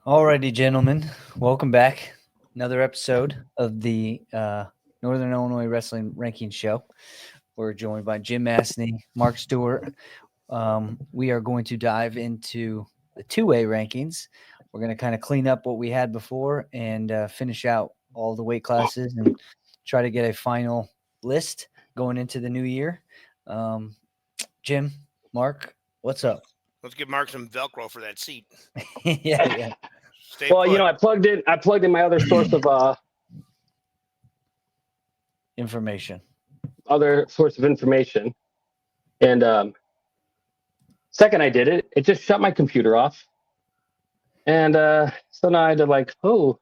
Alrighty, gentlemen, welcome back. Another episode of the Northern Illinois Wrestling Ranking Show. We're joined by Jim Mastney, Mark Stewart. We are going to dive into the two-way rankings. We're going to kind of clean up what we had before and finish out all the weight classes and try to get a final list going into the new year. Jim, Mark, what's up? Let's give Mark some Velcro for that seat. yeah. Stay Well, put. I plugged in my other source of Information. information, and second I did it, it just shut my computer off, and so now I had to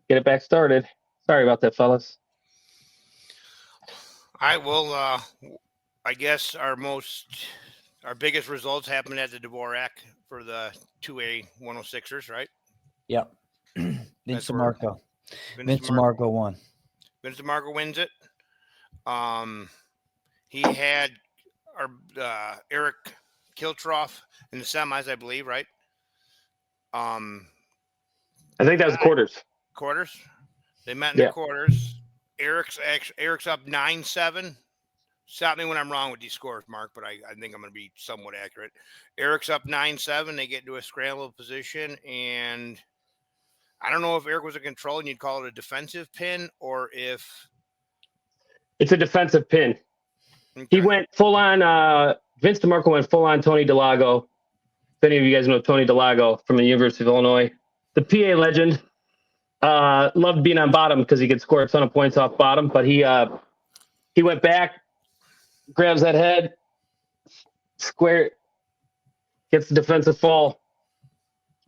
get it back started. Sorry about that, fellas. I will. I guess our biggest results happened at the Dvorak for the 2A 106ers, right? Yep. Vince That's where DeMarco. Vince DeMarco won. Vince DeMarco wins it. He had our Eric Kiltroff in the semis, I believe, right? I think that was quarters. Quarters. They met in the quarters. Eric's up 9-7. Stop me when I'm wrong with these scores, Mark, but I think I'm going to be somewhat accurate. Eric's up 9-7. They get into a scramble position, and I don't know if Eric was in control and you'd call it a defensive pin or if it's a defensive pin. Okay. He went full on. Vince DeMarco went full on Tony Delago. If any of you guys know Tony Delago from the University of Illinois, the PA legend, loved being on bottom because he could score a ton of points off bottom. But he went back, grabs that head, square, gets the defensive fall,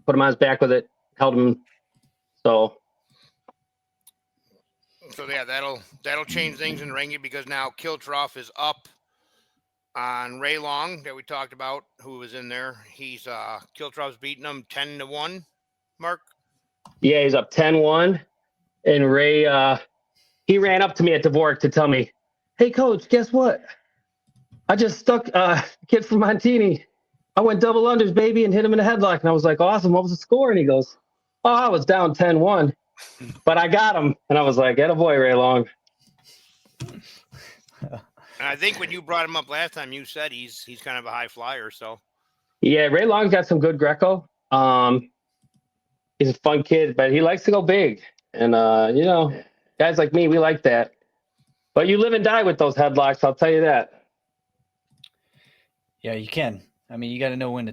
put him on his back with it, held him. So yeah, that'll change things in the ranking because now Kiltroff is up on Ray Long that we talked about, who was in there. He's Kiltroff's beating him 10-1. Mark. Yeah, he's up 10-1, and Ray he ran up to me at Dvorak to tell me, "Hey, coach, guess what? I just stuck kid from Montini. I went double unders, baby, and hit him in the headlock." And I was like, "Awesome! What was the score?" And he goes, "Oh, I was down 10-1, but I got him." And I was like, "Attaboy, Ray Long." And I think when you brought him up last time, you said he's kind of a high flyer. So yeah, Ray Long's got some good Greco. He's a fun kid, but he likes to go big. And guys like me, we like that. But you live and die with those headlocks, I'll tell you that. Yeah, you can. I mean, you got to know when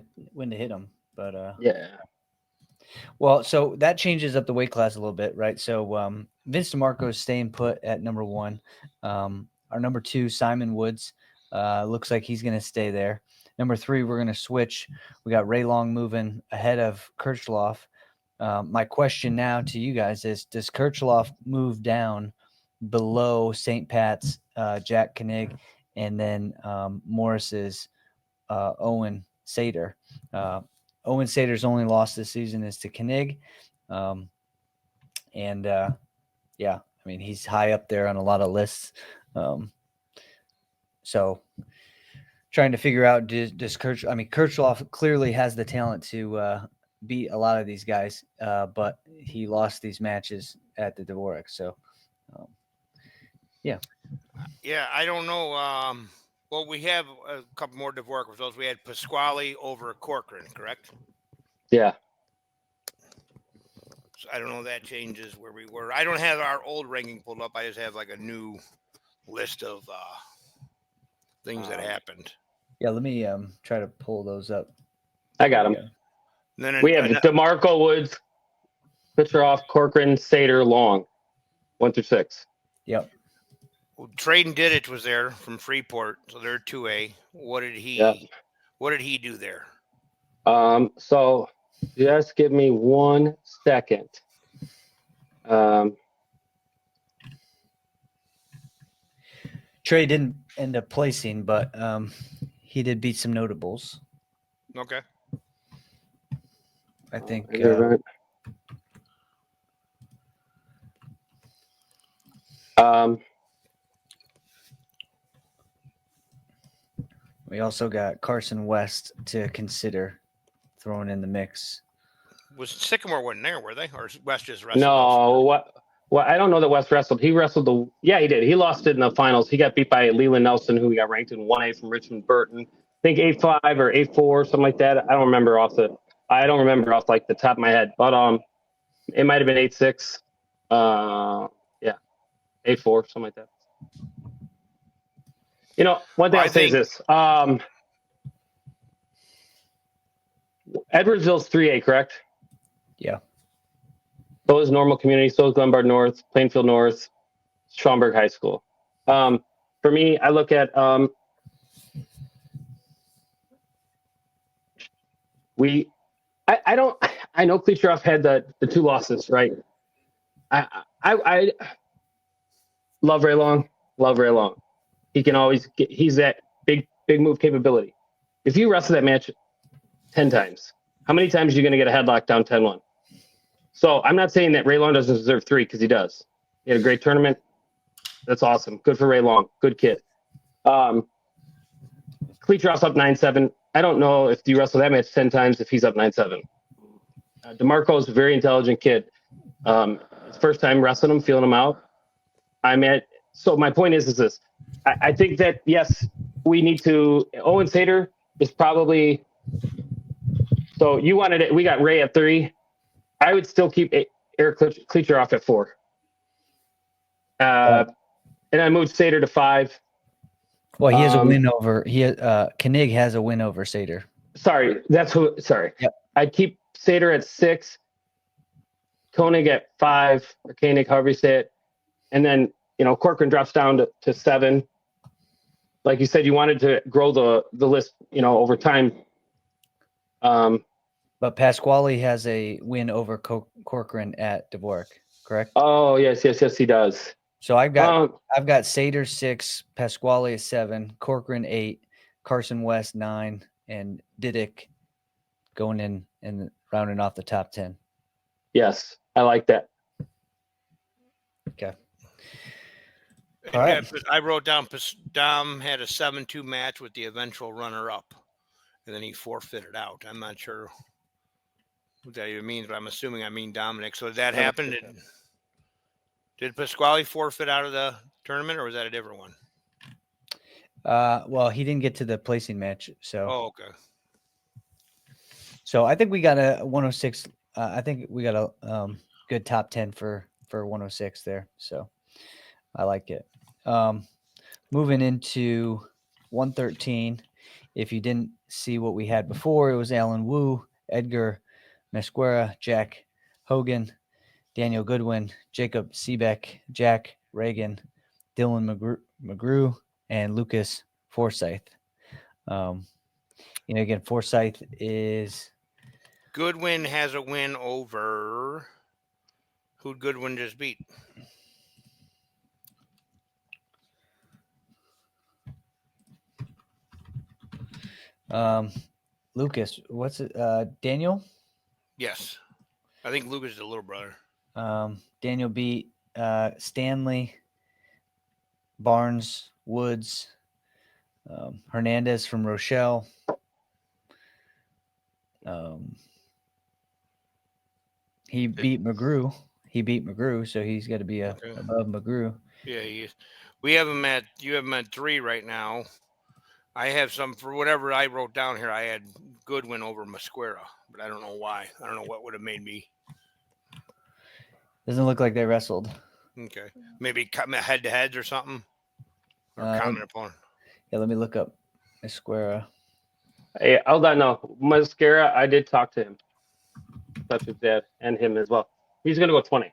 to hit them. But yeah. Well, so that changes up the weight class a little bit, right? So Vince DeMarco is staying put at number 1. Our number 2, Simon Woods, looks like he's going to stay there. Number 3, we're going to switch. We got Ray Long moving ahead of Kirchhoff. My question now to you guys is, does Kirchhoff move down below St. Pat's, Jack Koenig, and then Morris's Owen Sater? Owen Sater's only loss this season is to Koenig. Yeah, I mean, he's high up there on a lot of lists. So trying to figure out, does Kirchhoff clearly has the talent to beat a lot of these guys, but he lost these matches at the Dvorak. So, yeah. Yeah, I don't know. Well, we have a couple more Dvorak results. We had Pasquale over Corcoran, correct? Yeah. So I don't know if that changes where we were. I don't have our old ranking pulled up. I just have like a new list of things that happened. Yeah, let me try to pull those up. I got them. Then we have DeMarco, Woods, Kucherov, Corcoran, Sater, Long, 1 through 6. Yep. Well, Traden Diddich was there from Freeport, so they're 2A. What did he do there? So just give me 1 second. Trey didn't end up placing, but he did beat some notables. Okay. I think. We also got Carson West to consider throwing in the mix. Was Sycamore wasn't there, were they? Or West just wrestled? No, what? Well, I don't know that West wrestled. He wrestled he did. He lost it in the finals. He got beat by Leland Nelson, who got ranked in 1A from Richmond Burton. I think 8-5 or 8-4, something like that. I don't remember off like the top of my head, but it might have been 8-6. 8-4, something like that. You know, one thing I'll say is this. Edwardsville's 3A, correct? Yeah. So is Normal Community, so is Glenbard North, Plainfield North, Schaumburg High School. For me, I look at I know Kleacheroff had the 2 losses, right? I love Ray Long. He can always he's that big move capability. If you wrestle that match 10 times, how many times are you going to get a headlock down 10-1? So I'm not saying that Ray Long doesn't deserve 3, because he does. He had a great tournament. That's awesome. Good for Ray Long. Good kid. Kleacheroff's up 9-7. I don't know if you wrestle that match 10 times if he's up 9-7. DeMarco's a very intelligent kid. It's first time wrestling him, feeling him out. So my point is this. I think that, yes, we need to. Owen Sater is probably. So you wanted it. We got Ray at 3. I would still keep Eric Kleacheroff at 4. And I moved Sater to 5. Well, he has a win over. Koenig has a win over Sater. Sorry, that's who. Sorry. Yep. I'd keep Sater at 6. Koenig at 5, or Koenig, however you say it, and then Corcoran drops down to 7. Like you said, you wanted to grow the list, over time. But Pasquale has a win over Corcoran at Dvorak, correct? Oh yes, he does. So I've got Sater 6, Pasquale 7, Corcoran 8, Carson West 9, and Didick going in and rounding off the top 10. Yes, I like that. Okay. All right. I wrote down Dom had a 7-2 match with the eventual runner-up, and then he forfeited out. I'm not sure what that even means, but I'm assuming I mean Dominic. So did that happen? Did Pasquale forfeit out of the tournament, or was that a different one? Well, he didn't get to the placing match, so. Oh, okay. So I think we got a 106. I think we got a good top 10 for 106 there. So I like it. Moving into 113. If you didn't see what we had before, it was Alan Wu, Edgar Mesquera, Jack Hogan, Daniel Goodwin, Jacob Seebeck, Jack Reagan, Dylan McGrew, and Lucas Forsyth. Again, Forsyth is. Goodwin has a win over. Who'd Goodwin just beat? Lucas, what's it? Daniel? Yes. I think Lucas is the little brother. Daniel beat Stanley, Barnes, Woods, Hernandez from Rochelle. He beat McGrew, so he's got to be above McGrew. Yeah, he is. You have him at 3 right now. I have some, for whatever I wrote down here, I had Goodwin over Mesquera, but I don't know why. I don't know what would have made me. Doesn't look like they wrestled. Okay. Maybe head-to-heads or something? Or common opponent? Yeah, let me look up Mesquera. Hey, hold on. No, Mesquera, I did talk to him. Talked to his dad and him as well. He's going to go 20.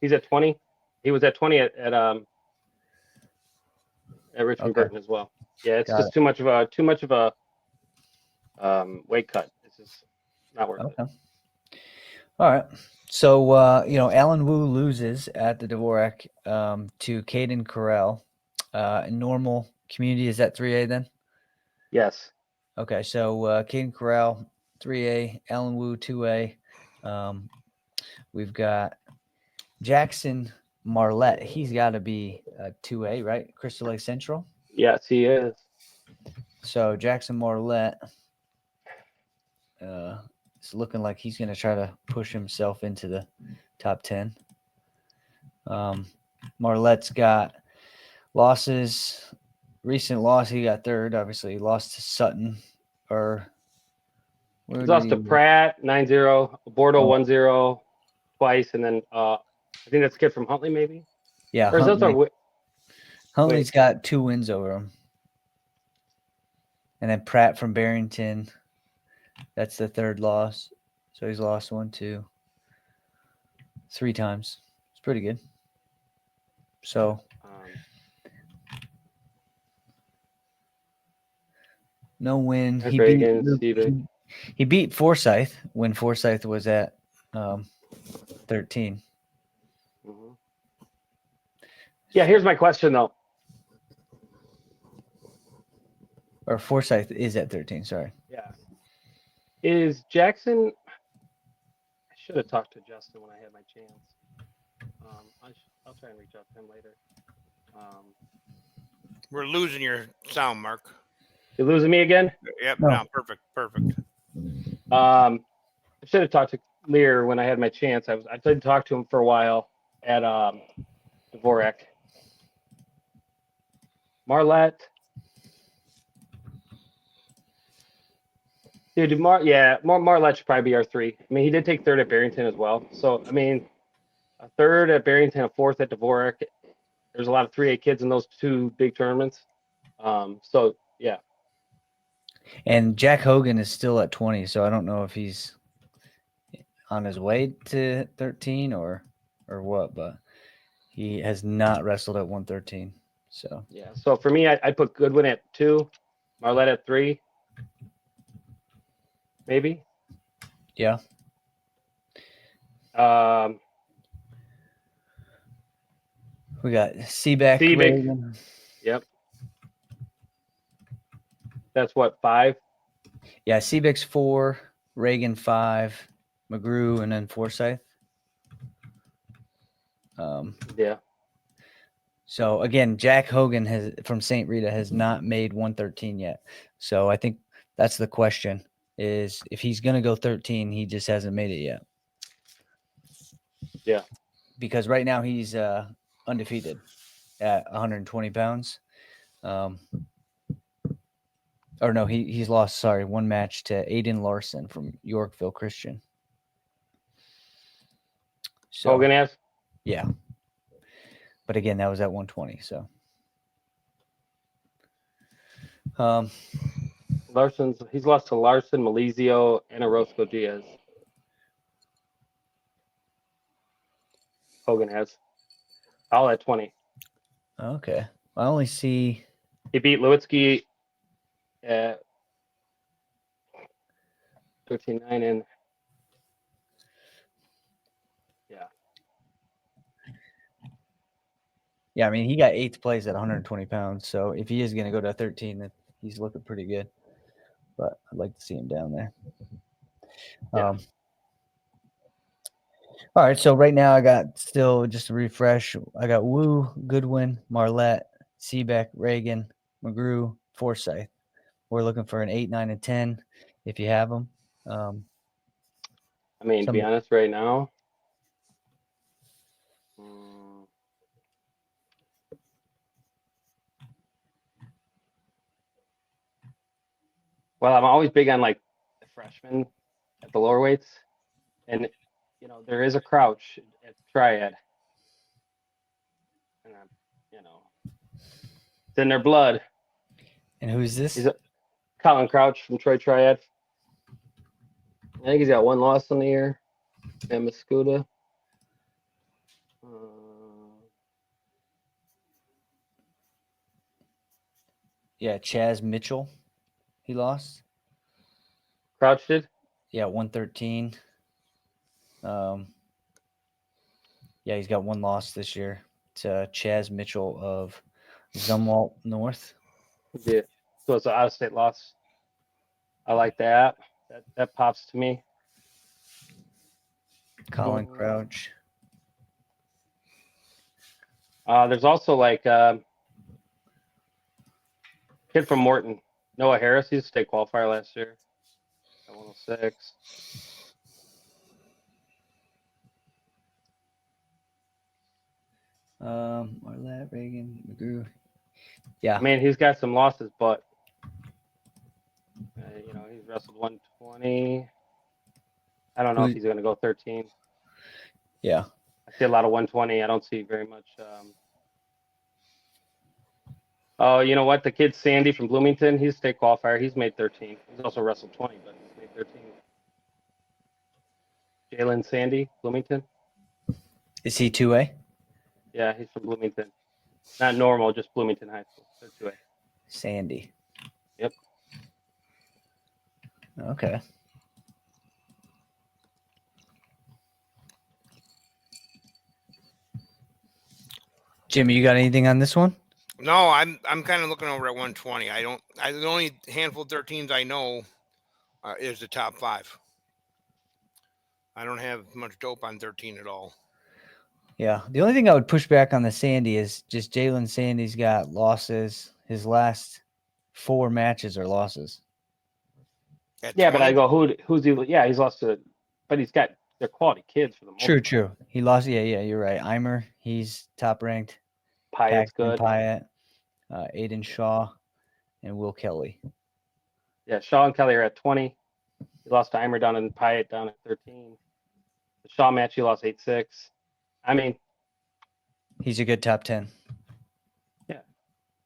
He's at 20. He was at 20 at Richmond Burton as well. Yeah, it's just too much of a weight cut. It's just not worth it. All right. So Alan Wu loses at the Dvorak to Caden Carell. Normal Community is that 3A then? Yes. Okay, so Caden Carell 3A, Alan Wu 2A. We've got Jackson Marlette. He's got to be 2A, right? Crystal Lake Central? Yes, he is. So Jackson Marlette it's looking like he's going to try to push himself into the top 10. Marlette's got losses. Recent loss, he got third. Obviously, he lost to Sutton. Or He's lost to Pratt 9-0, Bordeaux 1-0 twice, and then I think that's a kid from Huntley, maybe. Yeah, or Huntley's got 2 wins over him, and then Pratt from Barrington. That's the third loss. So he's lost 1, 2, 3 times. It's pretty good. So no win. He beat Forsyth when Forsyth was at 13. Mm-hmm. Yeah, here's my question though. Or Forsyth is at 13. Sorry. Yeah. Is Jackson? I should have talked to Justin when I had my chance. I'll try and reach out to him later. We're losing your sound, Mark. You're losing me again? Yep. No, perfect. I should have talked to Lear when I had my chance. I did talk to him for a while at Dvorak. Marlette. Dude, Marlette should probably be our 3. I mean, he did take third at Barrington as well. So, I mean, a third at Barrington, a fourth at Dvorak. There's a lot of 3A kids in those 2 big tournaments. So, yeah. And Jack Hogan is still at 20, so I don't know if he's on his way to 13 or what, but he has not wrestled at 113. So yeah. So for me, I put Goodwin at 2, Marlette at 3, maybe. Yeah. We got Seebeck. Yep. That's what, 5? Yeah, Seebeck's 4, Reagan 5, McGrew, and then Forsyth. Yeah. So again, Jack Hogan from St. Rita has not made 113 yet. So I think that's the question: is if he's going to go 13, he just hasn't made it yet. Yeah. Because right now he's undefeated at 120 pounds. Or no, he's lost, 1 match to Aiden Larson from Yorkville Christian. So, Hogan has? Yeah. But again, that was at 120, so. He's lost to Larson, Malizio, and Orozco Diaz. Hogan has. All at 20. Okay. I only see. He beat Lewitsky at 13-9 and Yeah, I mean, he got 8th place at 120 pounds. So if he is going to go to 13, then he's looking pretty good. But I'd like to see him down there. Yeah. All right. So right now I got still just a refresh. I got Wu, Goodwin, Marlette, Seebeck, Reagan, McGrew, Forsyth. We're looking for an 8, 9, and 10 if you have them. I mean, to be honest, right now, well, I'm always big on like the freshmen at the lower weights, and there is a Crouch at Triad, and it's in their blood. And who's this? He's Colin Crouch from Troy Triad. I think he's got 1 loss on the year at Mascuda. Yeah, Chaz Mitchell. He lost. Crouch did? Yeah, 113. Yeah, he's got 1 loss this year to Chaz Mitchell of Zumwalt North. Yeah, so it's an out-of-state loss. I like that. That pops to me. Colin Crouch. There's also like kid from Morton, Noah Harris. He's a state qualifier last year. 106. Marlette, Reagan, McGrew. Yeah. I mean, he's got some losses, but he's wrestled 120. I don't know if he's going to go 13. Yeah. I see a lot of 120. I don't see very much. Oh, you know what? The kid Sandy from Bloomington, he's a state qualifier. He's made 13. He's also wrestled 20, but he's made 13. Jalen Sandy, Bloomington. Is he 2A? Yeah, he's from Bloomington. Not normal, just Bloomington High School. They're 2A. Sandy. Yep. Okay. Jimmy, you got anything on this one? No, I'm kind of looking over at 120. The only handful of 13s I know is the top 5. I don't have much dope on 13 at all. Yeah. The only thing I would push back on the Sandy is just Jalen Sandy's got losses. His last 4 matches are losses. Yeah, but I go, who's he? Yeah, he's lost to, but they're quality kids for the most part. True. He lost. Yeah, you're right. Eimer, he's top ranked. Pyatt's good. Pyatt, Aiden Shaw, and Will Kelly. Yeah, Shaw and Kelly are at 20. He lost to Eimer down and Pyatt down at 13. The Shaw match, he lost 8-6. I mean, he's a good top 10. Yeah.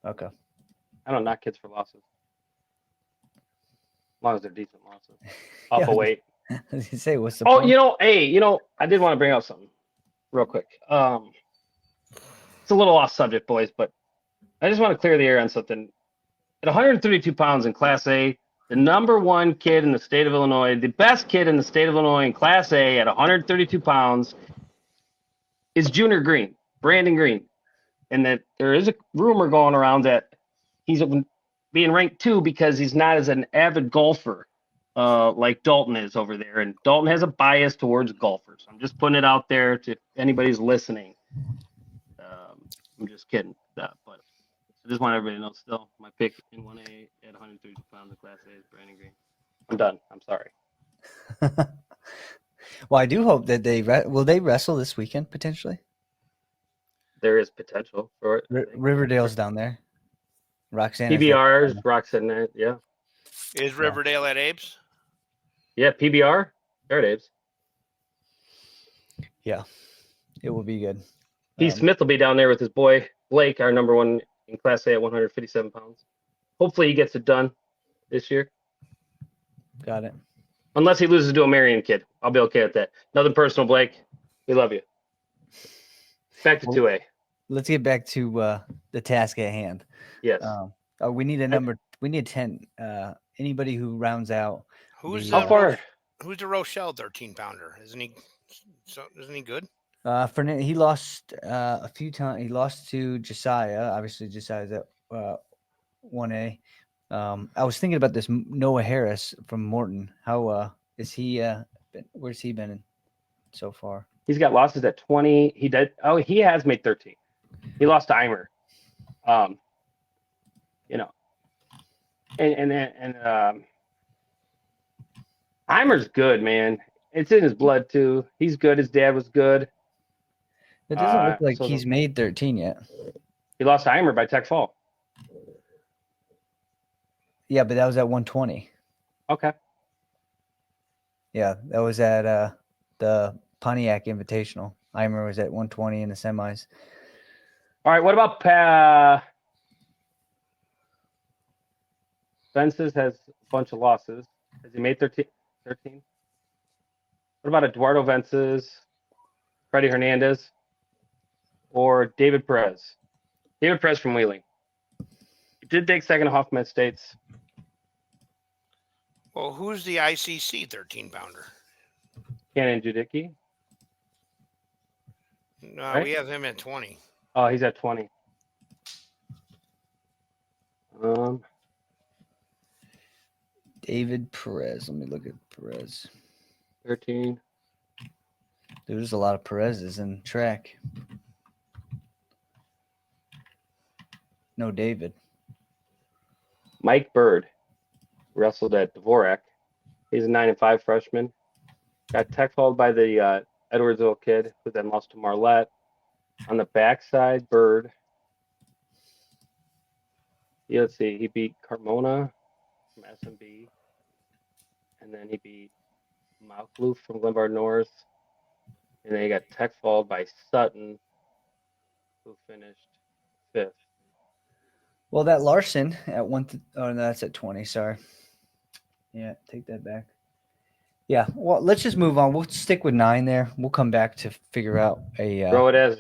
Okay. I don't knock kids for losses. As long as they're decent losses. Off a weight. I was gonna say, what's the point? I did want to bring up something real quick. It's a little off subject, boys, but I just want to clear the air on something. At 132 pounds in Class A, the number 1 kid in the state of Illinois, the best kid in the state of Illinois in Class A at 132 pounds is Junior Green, Brandon Green. And that there is a rumor going around that he's being ranked 2 because he's not as an avid golfer like Dalton is over there. And Dalton has a bias towards golfers. I'm just putting it out there to anybody's listening. I'm just kidding. But I just want everybody to know still, my pick in 1A at 132 pounds in Class A is Brandon Green. I'm done. I'm sorry. Well, I do hope that will they wrestle this weekend potentially? There is potential for it. Riverdale's down there. Roxanne. PBR's Roxanne. Yeah. Is Riverdale at Abe's? Yeah, PBR. They're at Abe's. Yeah, it will be good. Heath Smith will be down there with his boy Blake, our number 1 in Class A at 157 pounds. Hopefully he gets it done this year. Got it. Unless he loses to a Marion kid. I'll be okay with that. Nothing personal, Blake. We love you. Back to 2A. Let's get back to the task at hand. Yes. We need a number. We need 10. Anybody who rounds out. Who's the Rochelle 13-pounder? Isn't he good? He lost a few times. He lost to Josiah. Obviously, Josiah's at 1A. I was thinking about this Noah Harris from Morton. How is he? Where's he been in so far? He's got losses at 20. He did. Oh, he has made 13. He lost to Eimer. And Eimer's good, man. It's in his blood too. He's good. His dad was good. It doesn't look like he's made 13 yet. He lost to Eimer by Tech Fall. Yeah, but that was at 120. Okay. Yeah, that was at the Pontiac Invitational. Eimer was at 120 in the semis. All right, what about Fences has a bunch of losses. Has he made 13? What about Eduardo Vences, Freddie Hernandez, or David Perez? David Perez from Wheeling. He did take second to Hoffman States. Well, who's the ICC 13-pounder? Cannon Judicki. No, right? We have him at 20. Oh, he's at 20. David Perez. Let me look at Perez. 13. There's a lot of Perez's in track. No David. Mike Bird wrestled at Dvorak. He's a 9-5 freshman. Got tech followed by the Edwardsville kid, who then lost to Marlette. On the backside, Bird. Yeah, let's see. He beat Carmona from SMB, and then he beat Malkloof from Glenbard North, and then he got tech followed by Sutton, who finished 5th. Well, that Larson at oh, no, that's at 20. Sorry. Yeah, take that back. Yeah, well, let's just move on. We'll stick with 9 there. We'll come back to figure out a. Grow it as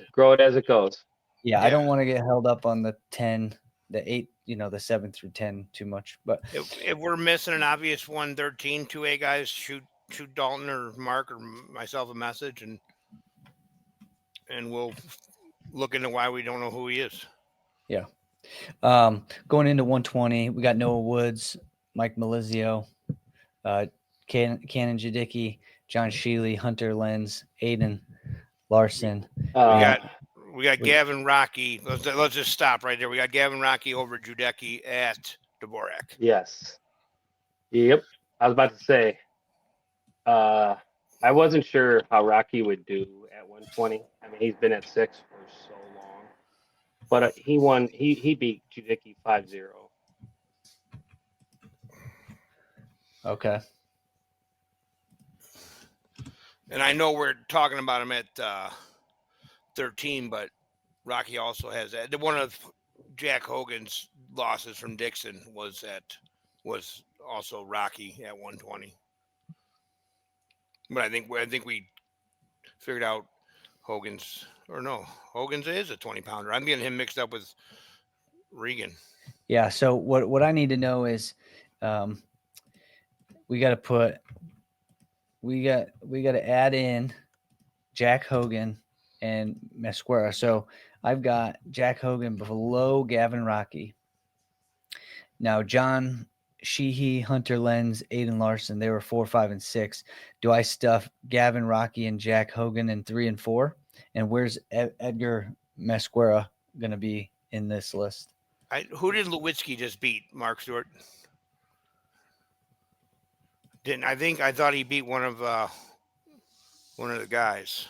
it goes. Yeah, I don't want to get held up on the 10, the 8, the 7 through 10 too much. But if we're missing an obvious 113, 2A guys, shoot Dalton or Mark or myself a message, and we'll look into why we don't know who he is. Yeah. Going into 120, we got Noah Woods, Mike Melizio, Cannon Jadicki, John Sheely, Hunter Lenz, Aiden Larson. We got Gavin Rocky. Let's just stop right there. We got Gavin Rocky over Judecki at Dvorak. Yes. Yep. I was about to say, I wasn't sure how Rocky would do at 120. I mean, he's been at 6 for so long. But he won. He beat Judicki 5-0. Okay. And I know we're talking about him at 13, but Rocky also has that. One of Jack Hogan's losses from Dixon was also Rocky at 120. But I think we figured out Hogan's is a 20-pounder. I'm getting him mixed up with Regan. Yeah. So what I need to know is, we got to add in Jack Hogan and Mesquera. So I've got Jack Hogan below Gavin Rocky. Now John Sheehy, Hunter Lenz, Aiden Larson, they were 4, 5, and 6. Do I stuff Gavin Rocky and Jack Hogan in 3 and 4? And where's Edgar Mesquera going to be in this list? Who did Lewitsky just beat, Mark Stewart? I thought he beat one of the guys.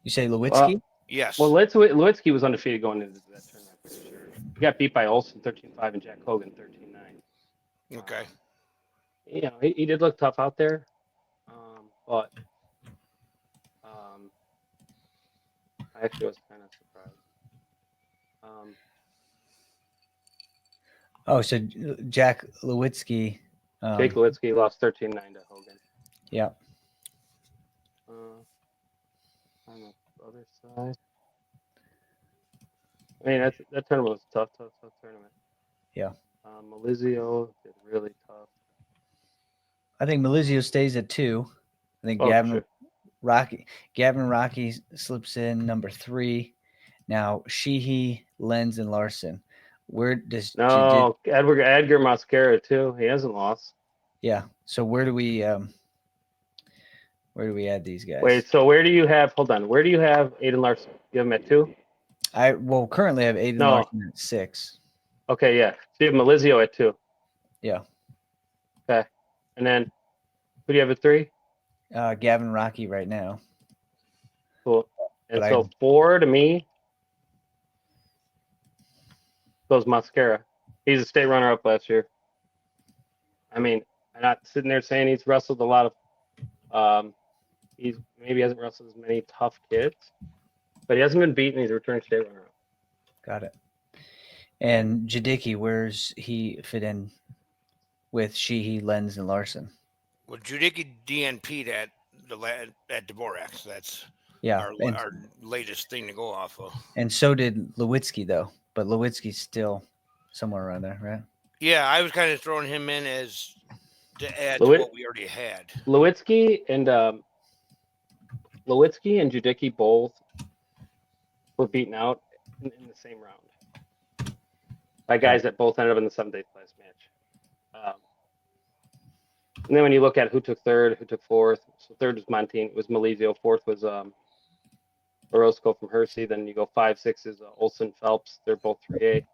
You say Lewitsky? Yes. Well, Lewitsky was undefeated going into that tournament, for sure. He got beat by Olsen 13-5 and Jack Hogan 13-9. Okay. He did look tough out there, but I actually was kind of surprised. So Jack Lewitsky. Jake Lewitsky lost 13-9 to Hogan. Yeah. On the other side, I mean that tournament was a tough tournament. Yeah. Melizio did really tough. I think Melizio stays at 2. I think Gavin Rocky slips in number 3. Now Sheehy, Lenz, and Larson. Where does Edgar Mascara too? He hasn't lost. Yeah. So where do we add these guys? Wait. So where do you have? Hold on. Where do you have Aiden Larson? You have him at 2. I currently have Aiden Larson at 6. Okay. Yeah. So you have Melizio at 2. Yeah. Okay. And then who do you have at 3? Gavin Rocky right now. Cool. And so 4 to me goes Mascara. He's a state runner-up last year. I mean, I'm not sitting there saying he's wrestled a lot of. He maybe hasn't wrestled as many tough kids, but he hasn't been beaten. He's a returning state runner-up. Got it. And Jadicki, where's he fit in with Sheehy, Lenz, and Larson? Well, Judicki DNP'd at Dvorak. So that's our latest thing to go off of. And so did Lewitsky, though. But Lewitsky's still somewhere around there, right? Yeah, I was kind of throwing him in as to add to what we already had. Lewitsky and Judicki both were beaten out in the same round by guys that both ended up in the 7th, 8th place match. And then when you look at who took 3rd, who took 4th, so 3rd was Montine, it was Melizio, 4th was Orozco from Hersey. Then you go 5, 6 is Olsen, Phelps. They're both 3A. And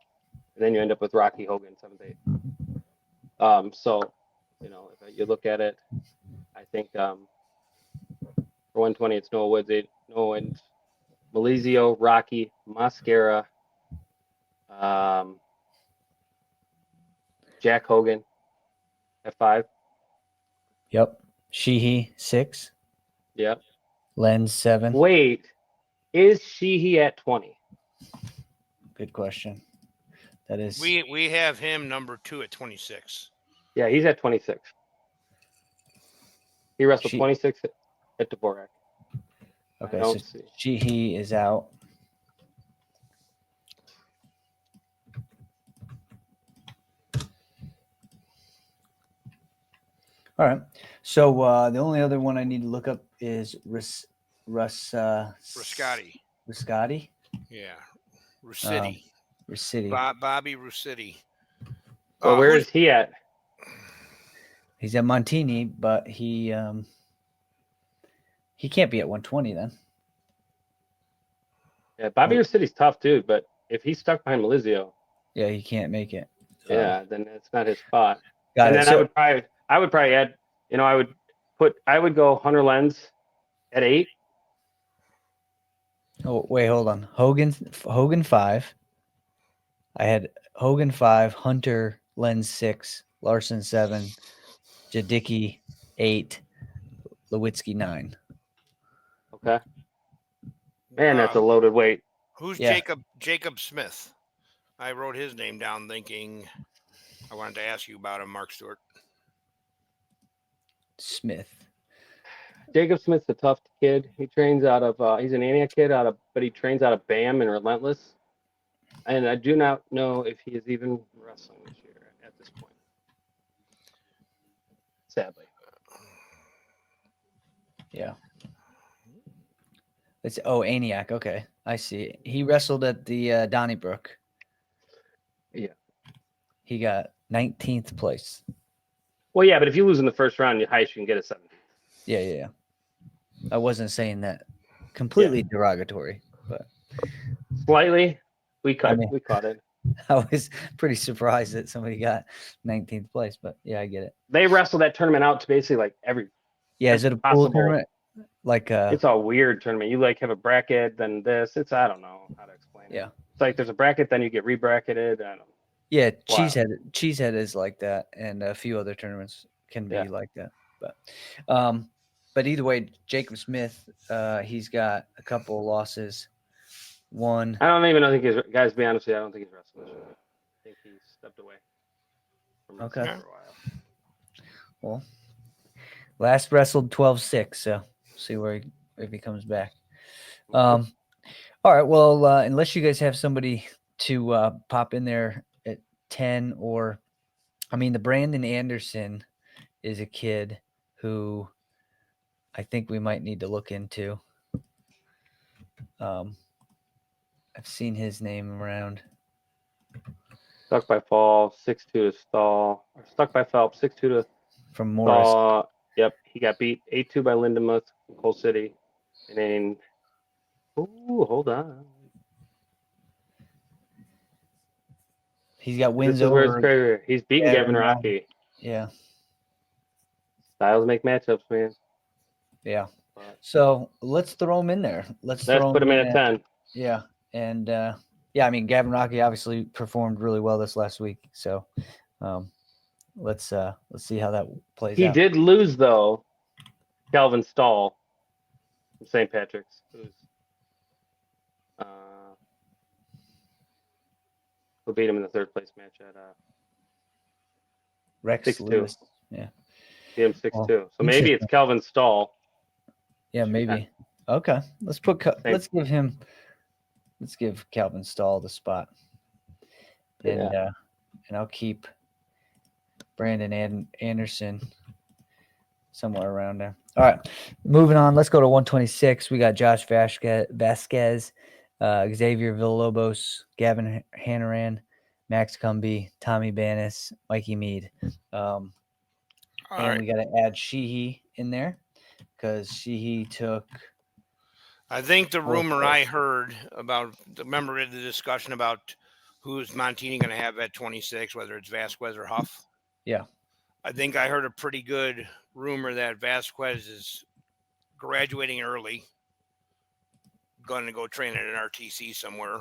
then you end up with Rocky Hogan, 7th, 8th. So, if you look at it, I think for 120, it's Noah Woods, Malizio, Rocky, Mascara, Jack Hogan at 5. Yep. Sheehy 6. Yep. Lenz 7. Wait, is Sheehy at 20? Good question. That is. We have him number 2 at 26. Yeah, he's at 26. He wrestled 26 at Dvorak. Okay, so Sheehy is out. All right. So the only other one I need to look up is Ruscotti. Ruscotti? Yeah. Russiti. Bobby Russiti. Well, where is he at? He's at Montini, but he can't be at 120 then. Yeah, Bobby Russiti's tough, dude, but if he's stuck behind Malizio, yeah, he can't make it. Yeah, then it's not his spot. Got and it. then I would probably add, I would go Hunter Lenz at 8. Oh, wait, hold on. Hogan 5. I had Hogan 5, Hunter Lenz 6, Larson 7, Jadicki 8, Lewitsky 9. Okay. Man, that's a loaded weight. Who's Jacob Smith? I wrote his name down thinking I wanted to ask you about him, Mark Stewart. Smith. Jacob Smith's a tough kid. He trains out of he's an Antioch kid but he trains out of BAM and Relentless. And I do not know if he is even wrestling this year at this point. Sadly. Yeah. It's Antioch. Okay, I see. He wrestled at the Donnybrook. Yeah. He got 19th place. Well, yeah, but if you lose in the first round, the highest you can get is 17th. Yeah. I wasn't saying that completely derogatory, but slightly. We caught it. I was pretty surprised that somebody got 19th place, but yeah, I get it. They wrestled that tournament out to basically like every. Yeah, is it a pool tournament? Like it's a weird tournament. You like have a bracket, then this. I don't know how to explain it. Yeah. It's like there's a bracket, then you get rebracketed. I don't know. Yeah, Cheesehead is like that, and a few other tournaments can be like that. But either way, Jacob Smith, he's got a couple of losses. One. I don't even know. I think he's guys. To be honest with you, I don't think he's wrestling. I think he's stepped away from wrestling for a while. Well, last wrestled 12-6, so see if he comes back. All right. Well, unless you guys have somebody to pop in there at 10, or the Brandon Anderson is a kid who I think we might need to look into. I've seen his name around. Stuck by fall, 6-2 to Stall. Or stuck by Phelps, 6-2 to from Morris. Stall. Yep, he got beat 8-2 by Lindemuth from Coal City. And then, hold on. He's got wins over. He's beaten Gavin Rocky. Yeah. Styles make matchups, man. Yeah. So let's throw him in there. Let's put him in at 10. Yeah. And Gavin Rocky obviously performed really well this last week. So let's see how that plays out. He did lose though. Calvin Stahl from St. Patrick's, who beat him in the third place match at Rex 6-2. Lewis. Yeah. Beat him 6-2. So maybe it's Calvin Stahl. Yeah, maybe. Okay. Let's give Calvin Stahl the spot. And I'll keep Brandon Anderson somewhere around there. All right. Moving on. Let's go to 126. We got Josh Vasquez, Xavier Villalobos, Gavin Hannaran, Max Cumby, Tommy Bannis, Mikey Mead. And we got to add Sheehy in there because Sheehy took. I think the rumor I heard remember the discussion about who's Montini going to have at 26, whether it's Vasquez or Huff? Yeah. I think I heard a pretty good rumor that Vasquez is graduating early, going to go train at an RTC somewhere,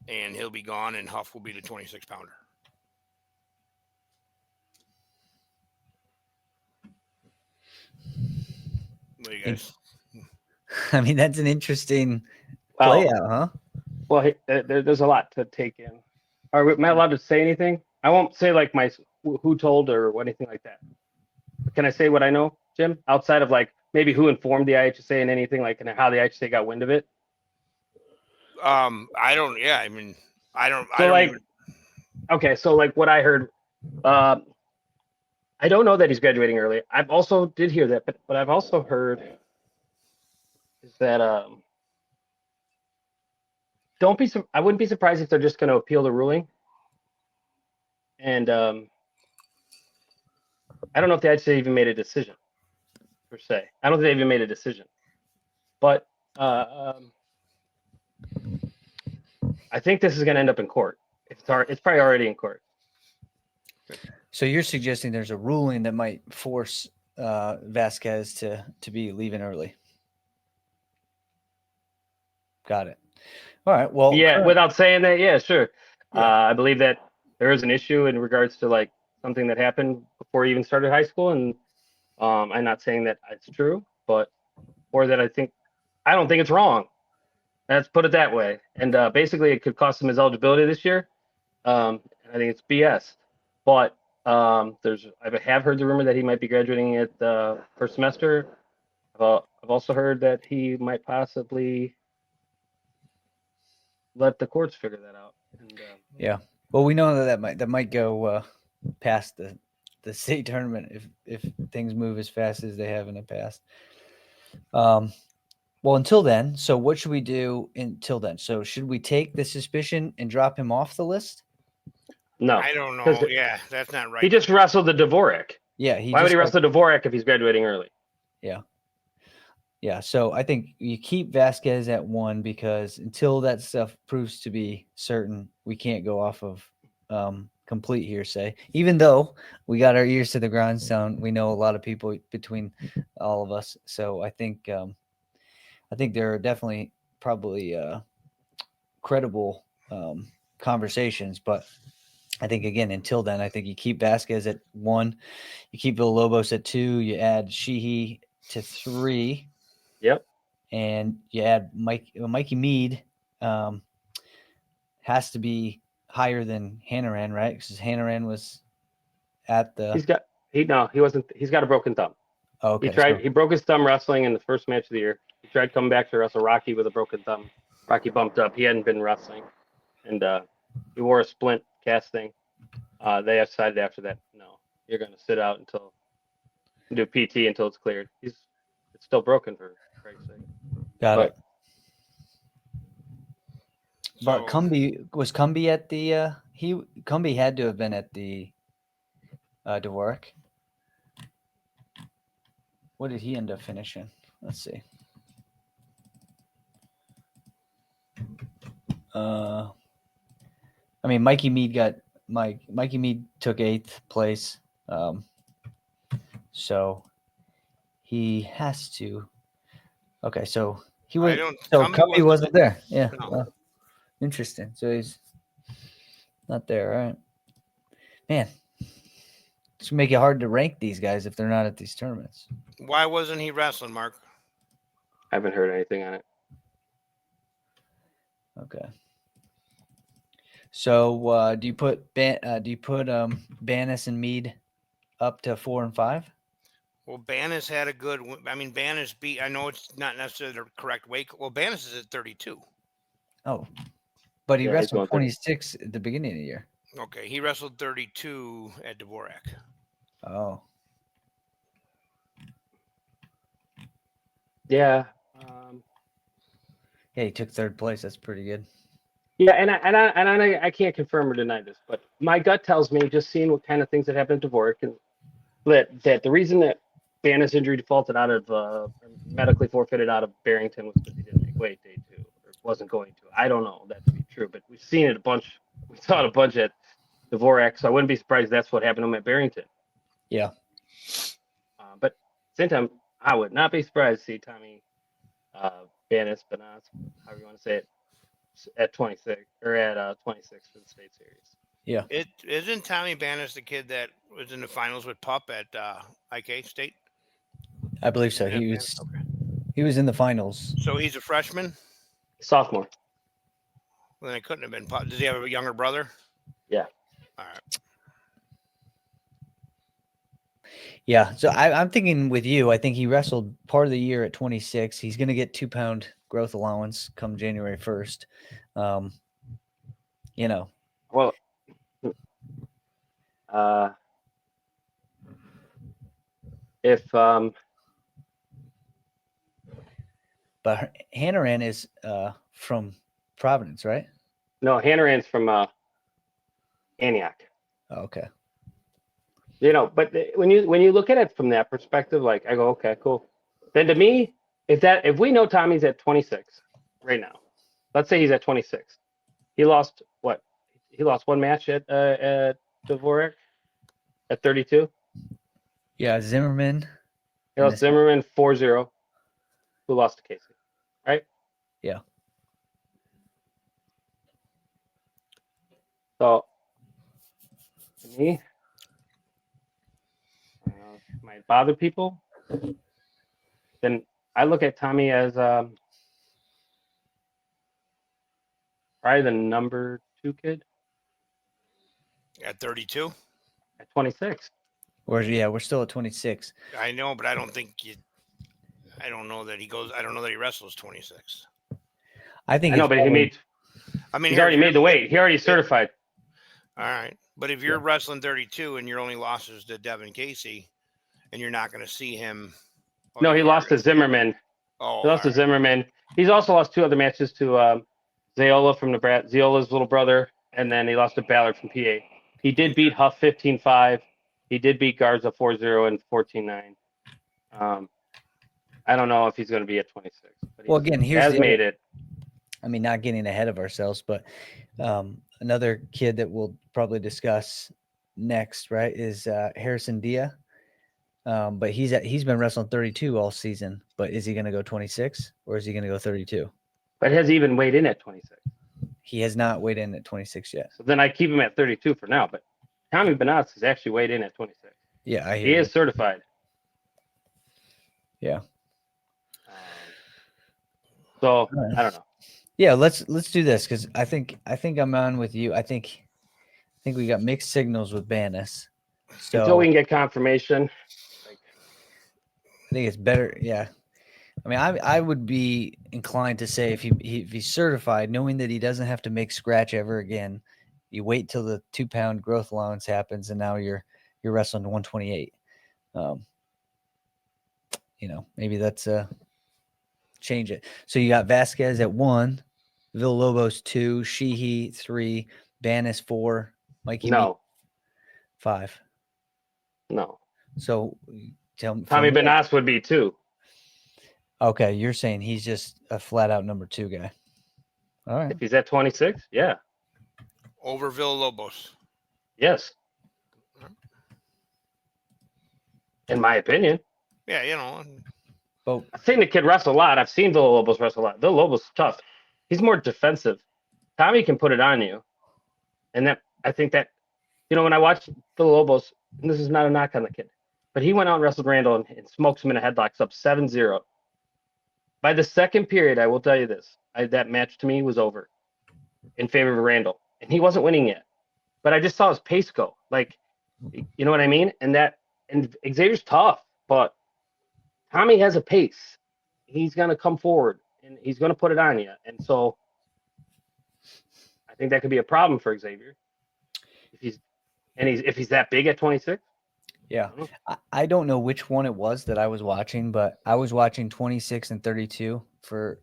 and he'll be gone, and Huff will be the 26-pounder. What do you guys? I mean, that's an interesting play out, huh? Well, there's a lot to take in. Am I allowed to say anything? I won't say like who told or anything like that. But can I say what I know, Jim? Outside of like maybe who informed the IHSA and anything like and how the IHSA got wind of it. I don't. Yeah, I mean, I don't. So okay, so like what I heard, I don't know that he's graduating early. I've also did hear that, but I've also heard is that I wouldn't be surprised if they're just going to appeal the ruling. And I don't know if the IHSA even made a decision per se. I don't think they even made a decision, but I think this is going to end up in court. It's probably already in court. So you're suggesting there's a ruling that might force Vasquez to be leaving early. Got it. All right. Well, yeah, without saying that, yeah, sure. Yeah. I believe that there is an issue in regards to like something that happened before he even started high school, and I'm not saying that it's true, or that I don't think it's wrong. Let's put it that way. And basically, it could cost him his eligibility this year. I think it's BS. But I have heard the rumor that he might be graduating at the first semester. I've also heard that he might possibly let the courts figure that out. And, yeah. Well, we know that might go past the state tournament if things move as fast as they have in the past. Well, until then, so what should we do until then? So should we take the suspicion and drop him off the list? No. I don't know. Yeah, that's not right. He just wrestled the Dvorak. Yeah. Why would he wrestle Dvorak if he's graduating early? Yeah. Yeah. So I think you keep Vasquez at 1 because until that stuff proves to be certain, we can't go off of complete hearsay. Even though we got our ears to the grindstone, we know a lot of people between all of us. So I think there are definitely probably credible conversations, but I think again, until then, I think you keep Vasquez at 1, you keep Villalobos at 2, you add Sheehy to 3. Yep. And you add Mikey Mead has to be higher than Hannaran, right? Because Hannaran was at the. He wasn't. He's got a broken thumb. Oh, okay. He broke his thumb wrestling in the first match of the year. He tried coming back to wrestle Rocky with a broken thumb. Rocky bumped up. He hadn't been wrestling, and he wore a splint casting. They decided after that, no, you're going to sit out until do PT until it's cleared. It's still broken for Christ's sake. Got it. But Cumby at the Cumby had to have been at the Dvorak. What did he end up finishing? Let's see. I mean, Mikey Mead took 8th place. So he has to. Okay, so he was. So Cumby wasn't there. Yeah. No. Well, interesting. So he's not there, right? Man, it's make it hard to rank these guys if they're not at these tournaments. Why wasn't he wrestling, Mark? I haven't heard anything on it. Okay. So do you put Banis and Mead up to 4 and 5? Well, Banis had a good. I mean, Banis beat. I know it's not necessarily the correct weight. Well, Banis is at 32. Oh, but he wrestled 26 at the beginning of the year. Okay, he wrestled 32 at Dvorak. Oh. Yeah. Yeah, he took 3rd place. That's pretty good. Yeah, and I can't confirm or deny this, but my gut tells me, just seeing what kind of things that happened to Dvorak, and that the reason that Banis' injury defaulted out of medically forfeited out of Barrington was because he didn't make weight day 2 or wasn't going to. I don't know that to be true, but we've seen it a bunch. We saw it a bunch at Dvorak. So I wouldn't be surprised that's what happened to him at Barrington. Yeah. But at the same time, I would not be surprised to see Tommy Banas, however you want to say it, at 26 or at 26 for the state series. Yeah. It isn't Tommy Banas the kid that was in the finals with Pup at IK State? I believe so. Yeah, He was in the finals. So he's a freshman? Sophomore. Well, then it couldn't have been Pup. Does he have a younger brother? Yeah. All right. Yeah. So I'm thinking with you, I think he wrestled part of the year at 26. He's going to get 2 pound growth allowance come January 1st. You know. Well, if But Hannaran is from Providence, right? no, Hannaran's from Antioch. Oh, okay. You know, but when you look at it from that perspective, like I go, okay, cool. Then to me, if we know Tommy's at 26 right now, let's say he's at 26, he lost what? He lost one match at Dvorak at 32. Yeah, Zimmerman. He lost Zimmerman 4-0, who lost to Casey, right? Yeah. So to me, might bother people. Then I look at Tommy as probably the number 2 kid At 32? at 26. We're still at 26. I know, but I don't know that he wrestles 26. I think I know, but he's already made the weight. He already certified. All right. But if you're wrestling 32 and your only losses to Devin Casey and you're not going to see him. No, he lost to Zimmerman. Oh, he lost to Zimmerman. He's also lost 2 other matches to Zayola from Nebraska, Zayola's little brother, and then he lost to Ballard from PA. He did beat Huff 15-5. He did beat Garza 4-0 and 14-9. I don't know if he's going to be at 26. But well, again, he has made it. I mean, not getting ahead of ourselves, but another kid that we'll probably discuss next, right, is Harrison Dia. But he's been wrestling 32 all season. But is he going to go 26 or is he going to go 32? But has he even weighed in at 26? He has not weighed in at 26 yet. So then I keep him at 32 for now. But Tommy Benatz has actually weighed in at 26. Yeah, he is certified. Yeah. So I don't know. Yeah, let's do this because I think I'm on with you. I think we got mixed signals with Banas. So until we can get confirmation, I think it's better. Yeah, I mean, I would be inclined to say if he's certified, knowing that he doesn't have to make scratch ever again, you wait till the 2 pound growth allowance happens, and now you're wrestling 128. Maybe that's change it. So you got Vasquez at 1, Villalobos 2, Sheehy 3, Banas 4, Mikey 5. No. So tell me, Tommy Benatz would be 2. Okay, you're saying he's just a flat out number 2 guy. All right. If he's at 26, yeah. Over Villalobos. Yes. In my opinion. Yeah, But I've seen the kid wrestle a lot. I've seen Villalobos wrestle a lot. Villalobos is tough. He's more defensive. Tommy can put it on you. And I think that, when I watched Villalobos, and this is not a knock on the kid, but he went out and wrestled Randall and smokes him in a headlock, up 7-0. By the second period, I will tell you this, that match to me was over in favor of Randall. And he wasn't winning yet. But I just saw his pace go. Like, you know what I mean? And Xavier's tough, but Tommy has a pace. He's going to come forward and he's going to put it on you. And so I think that could be a problem for Xavier. If he's that big at 26. Yeah. I don't know which one it was that I was watching, but I was watching 26 and 32 for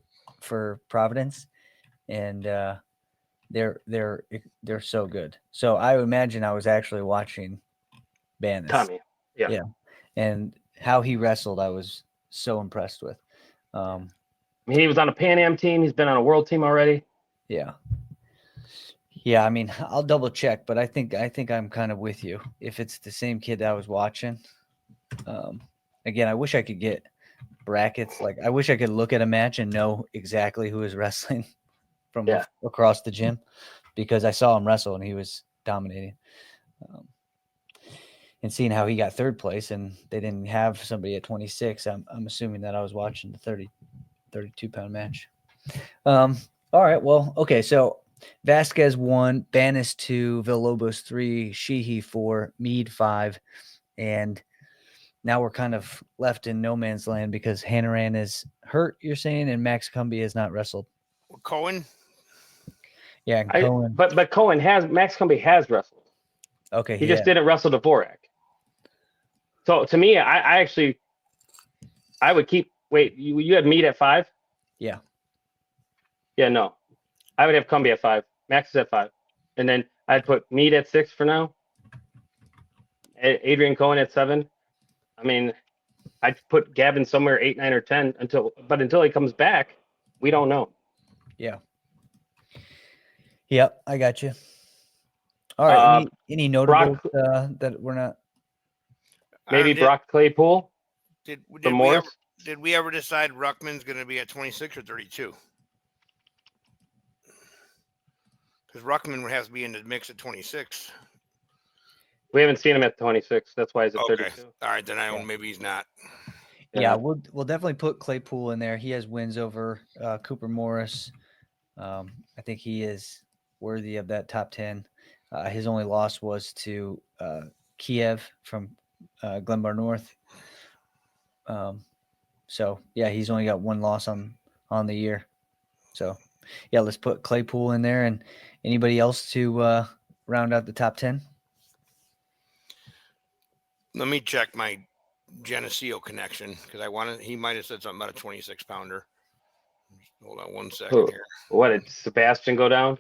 Providence, and they're so good. So I imagine I was actually watching Banas. Tommy. Yeah. And how he wrestled, I was so impressed with. He was on a Pan Am team. He's been on a world team already. Yeah. Yeah, I mean, I'll double check, but I think I'm kind of with you. If it's the same kid that I was watching, again, I wish I could get brackets. Like, I wish I could look at a match and know exactly who is wrestling from across the gym, because I saw him wrestle and he was dominating. And seeing how he got third place and they didn't have somebody at 26, I'm assuming that I was watching the 32 pound match. All right, well, okay, so Vasquez 1, Banis 2, Villalobos 3, Sheehy 4, Mead 5, and now we're kind of left in no man's land because Hannaran is hurt, you're saying, and Max Cumbie has not wrestled. Cohen? Yeah, and Cohen. But Max Cumbie has wrestled. Okay, he just didn't wrestle Dvorak. So to me, I would keep. Wait, you had Mead at 5? Yeah. Yeah, no, I would have Cumbie at 5. Max is at 5, and then I'd put Mead at 6 for now. Adrian Cohen at 7. I mean, I'd put Gavin somewhere 8, 9, or 10 until he comes back, we don't know. Yeah. Yep, I got you. All right. Any notables that we're not? Maybe Brock Claypool. Did we ever decide Ruckman's going to be at 26 or 32? Because Ruckman would have to be in the mix at 26. We haven't seen him at 26. That's why he's at 32. All right, then maybe he's not. Yeah, we'll definitely put Claypool in there. He has wins over Cooper Morris. I think he is worthy of that top 10. His only loss was to Kiev from Glenbar North. So yeah, he's only got one loss on the year. So yeah, let's put Claypool in there. And anybody else to round out the top 10? Let me check my Geneseo connection because he might have said something about a 26 pounder. Hold on 1 second here. What, did Sebastian go down?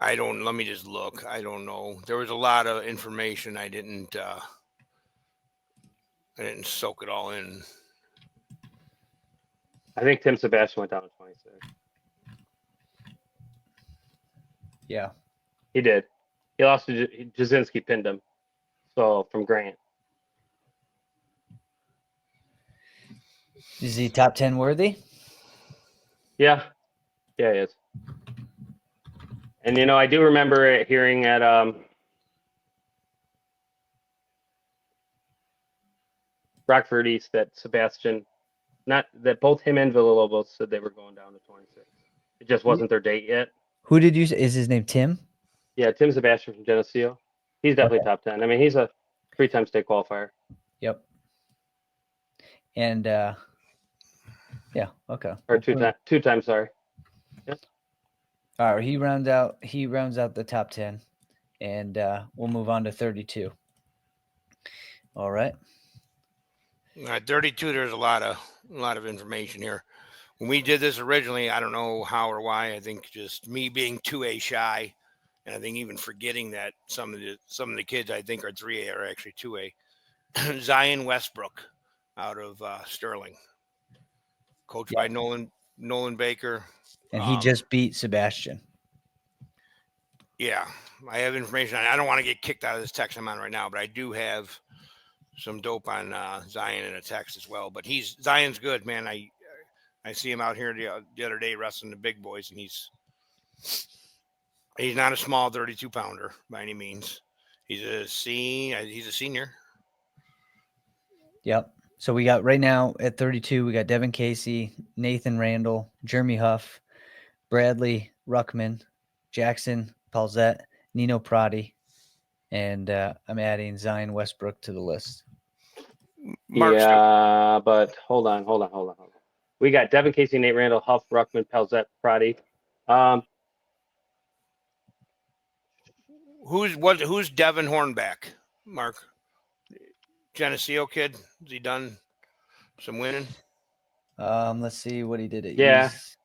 Let me just look. I don't know. There was a lot of information. I didn't soak it all in. I think Tim Sebastian went down to 26. Yeah. He did. He lost to Jasinski, pinned him. So from Grant. Is he top 10 worthy? Yeah. Yeah, he is. And, I do remember hearing at Rockford East that that both him and Villalobos said they were going down to 26. It just wasn't their date yet. Who did you say? Is his name Tim? Yeah, Tim Sebastian from Geneseo. He's definitely top 10. I mean, he's a 3-time state qualifier. Yep. And yeah, okay. Or two times, sorry. Yes. All right, he rounds out the top 10, and we'll move on to 32. All right. All right, 32. There's a lot of information here. When we did this originally, I don't know how or why. I think just me being 2A shy, and I think even forgetting that some of the kids I think are 3A are actually 2A. Zion Westbrook out of Sterling, coached by Nolan Baker. And he just beat Sebastian. Yeah, I have information. I don't want to get kicked out of this text I'm on right now, but I do have some dope on Zion in a text as well. But Zion's good, man. I see him out here the other day wrestling the big boys, and he's not a small 32 pounder by any means. He's a senior. Yep. So we got right now at 32, we got Devin Casey, Nathan Randall, Jeremy Huff, Bradley Ruckman, Jackson Paulzette, Nino Prati, and I'm adding Zion Westbrook to the list. But hold on. We got Devin Casey, Nate Randall, Huff, Ruckman, Paulzette, Prati. Who's Devin Hornback, Mark? Geneseo kid? Has he done some winning? Let's see what he did at East.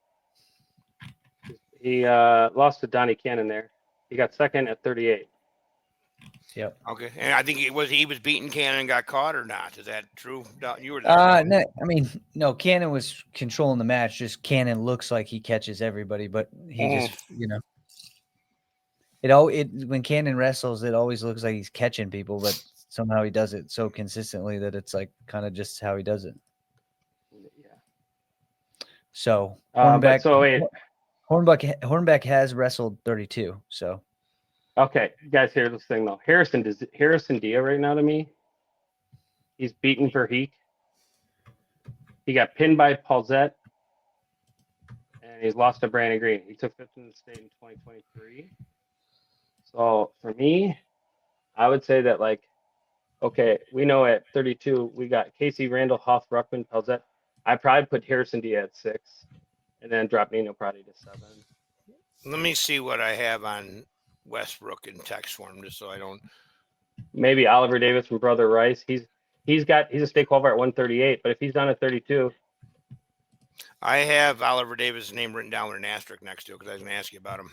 He lost to Donnie Cannon there. He got second at 38. Yep. Okay, and I think he was beating Cannon and got caught or not? Is that true? You were there. No, I mean, no. Cannon was controlling the match. Just Cannon looks like he catches everybody, but he just, When Cannon wrestles, it always looks like he's catching people, but somehow he does it so consistently that it's like kind of just how he does it. Yeah. So But so wait. Hornbeck has wrestled 32. So okay, guys, here's this thing though. Harrison Dia right now to me. He's beaten Verheek. He got pinned by Paulzette, and he's lost to Brandon Green. He took 5th in the state in 2023. So for me, I would say that like, okay, we know at 32 we got Casey, Randall, Huff, Ruckman, Paulzette. I probably put Harrison Dia at 6, and then drop Nino Prati to 7. Let me see what I have on Westbrook in text form, just so I don't. Maybe Oliver Davis from Brother Rice. He's a state qualifier at 138, but if he's down at 32. I have Oliver Davis' name written down with an asterisk next to it because I was going to ask you about him.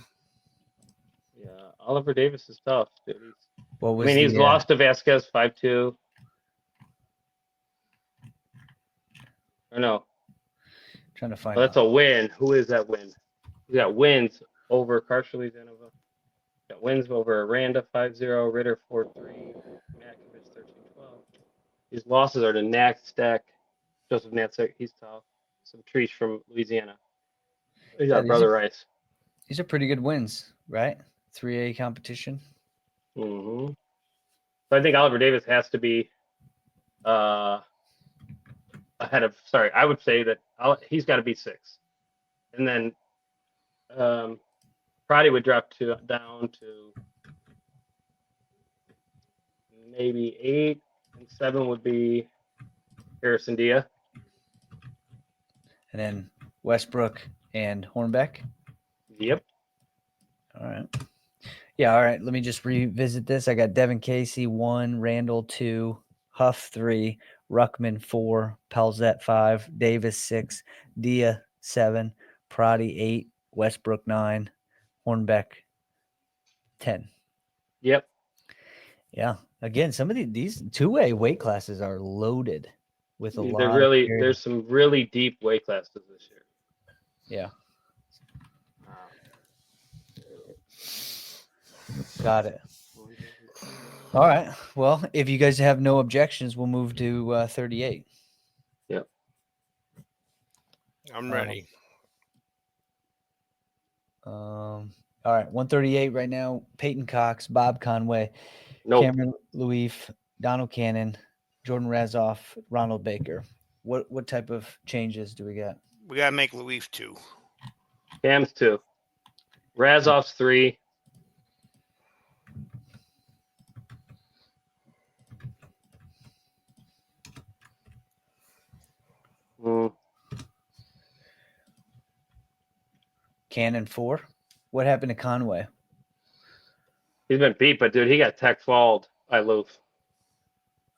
Yeah, Oliver Davis is tough, dude. He's the, lost to Vasquez 5-2. Or no. Trying to find that's a win. Who is that win? He's got wins over Karshali Zanova. Got wins over Aranda 5-0, Ritter 4-3, Makovich 13-12. These losses are to Natstek, Joseph Natstek. He's tough. Some Treach from Louisiana. He's got Brother Rice. These are pretty good wins, right? 3A competition. Mm-hmm. So I think Oliver Davis has to be ahead of. Sorry, I would say that he's got to be 6, and then Prati would drop down to maybe 8, and 7 would be Harrison Dia. And then Westbrook and Hornbeck. Yep. All right. Yeah, all right. Let me just revisit this. I got Devin Casey 1, Randall 2, Huff 3, Ruckman 4, Palzette 5, Davis 6, Dia 7, Prati 8, Westbrook 9, Hornbeck 10. Yep. Yeah. Again, some of these 2A weight classes are loaded with a lot. There's some really deep weight classes this year. Yeah. Got it. All right. Well, if you guys have no objections, we'll move to 38. Yep. I'm ready. All right. 138 right now. Peyton Cox, Bob Conway, nope. Cameron Leaf, Donald Cannon, Jordan Razoff, Ronald Baker. What type of changes do we got? We got to make Leaf 2. Cam's 2. Razoff's 3. Cannon 4. What happened to Conway? He's been beat, but dude, he got tech falled by Loof.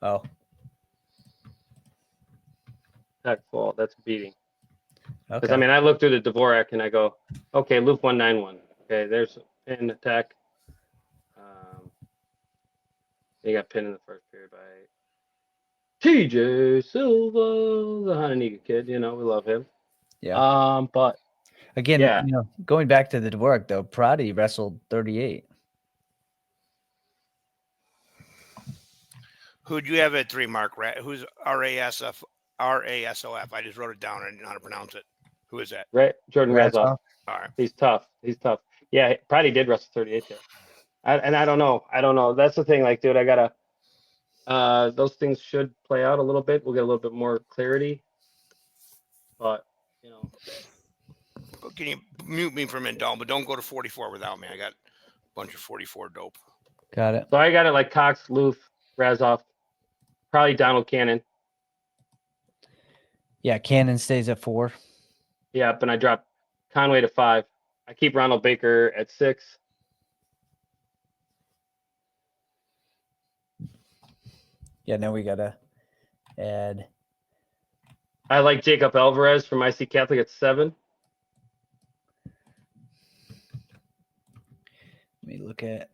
Oh. Tech fall. That's beating. Because Okay. I look through the Dvorak and I go, okay, Loof 191. Okay, there's pin attack. He got pinned in the first period by TJ Silva, the Hananiga kid. We love him. Yeah. But again, going back to the Dvorak though, Prati wrestled 38. Who'd you have at 3, Mark? Who's RASOF? I just wrote it down. I didn't know how to pronounce it. Who is that? Jordan Razoff. All right. He's tough. Yeah, Prati did wrestle 38 there. I don't know. That's the thing. Like, dude, I gotta. Those things should play out a little bit. We'll get a little bit more clarity. But Can you mute me for a minute, Dalton? But don't go to 44 without me. I got a bunch of 44 dope. Got it. So I got it like Cox, Loof, Razoff, probably Donald Cannon. Yeah, Cannon stays at 4. Yeah, and I drop Conway to 5. I keep Ronald Baker at 6. Yeah, now we gotta add. I like Jacob Alvarez from IC Catholic at 7. Let me look at.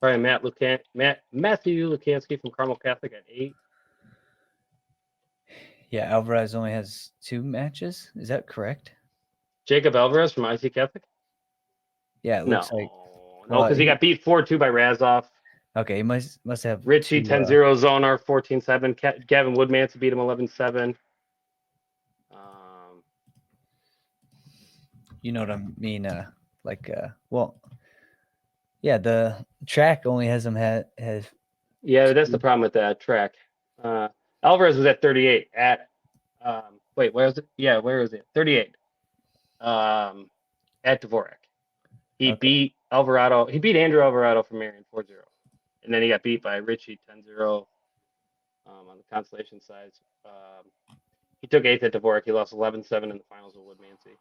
Probably Matthew Lukansky from Carmel Catholic at 8. Yeah, Alvarez only has 2 matches. Is that correct? Jacob Alvarez from IC Catholic? Yeah, it looks like. No, because he got beat 4-2 by Razov. Okay, he must have Richie 2, 10-0, Zonar 14-7. Gavin Woodmanson beat him 11-7. You know what I mean? Yeah, the track only has him has. Yeah, that's the problem with that track. Alvarez was at 38 at. Wait, where was it? Yeah, where was it? 38. At Dvorak. He beat Alvarado. He beat Andrew Alvarado from Marion 4-0. And then he got beat by Richie 10-0 on the consolation side. He took 8th at Dvorak. He lost 11-7 in the finals with Woodmancy.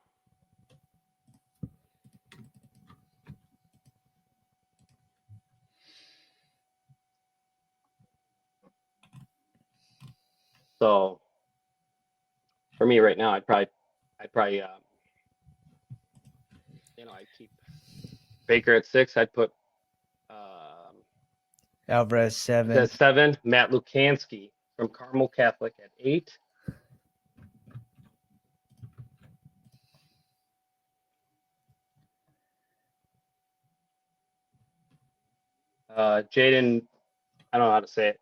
So for me right now, I'd probably I'd keep Baker at 6. I'd put Alvarez 7. at 7. Matt Lukansky from Carmel Catholic at 8. Jaden, I don't know how to say it.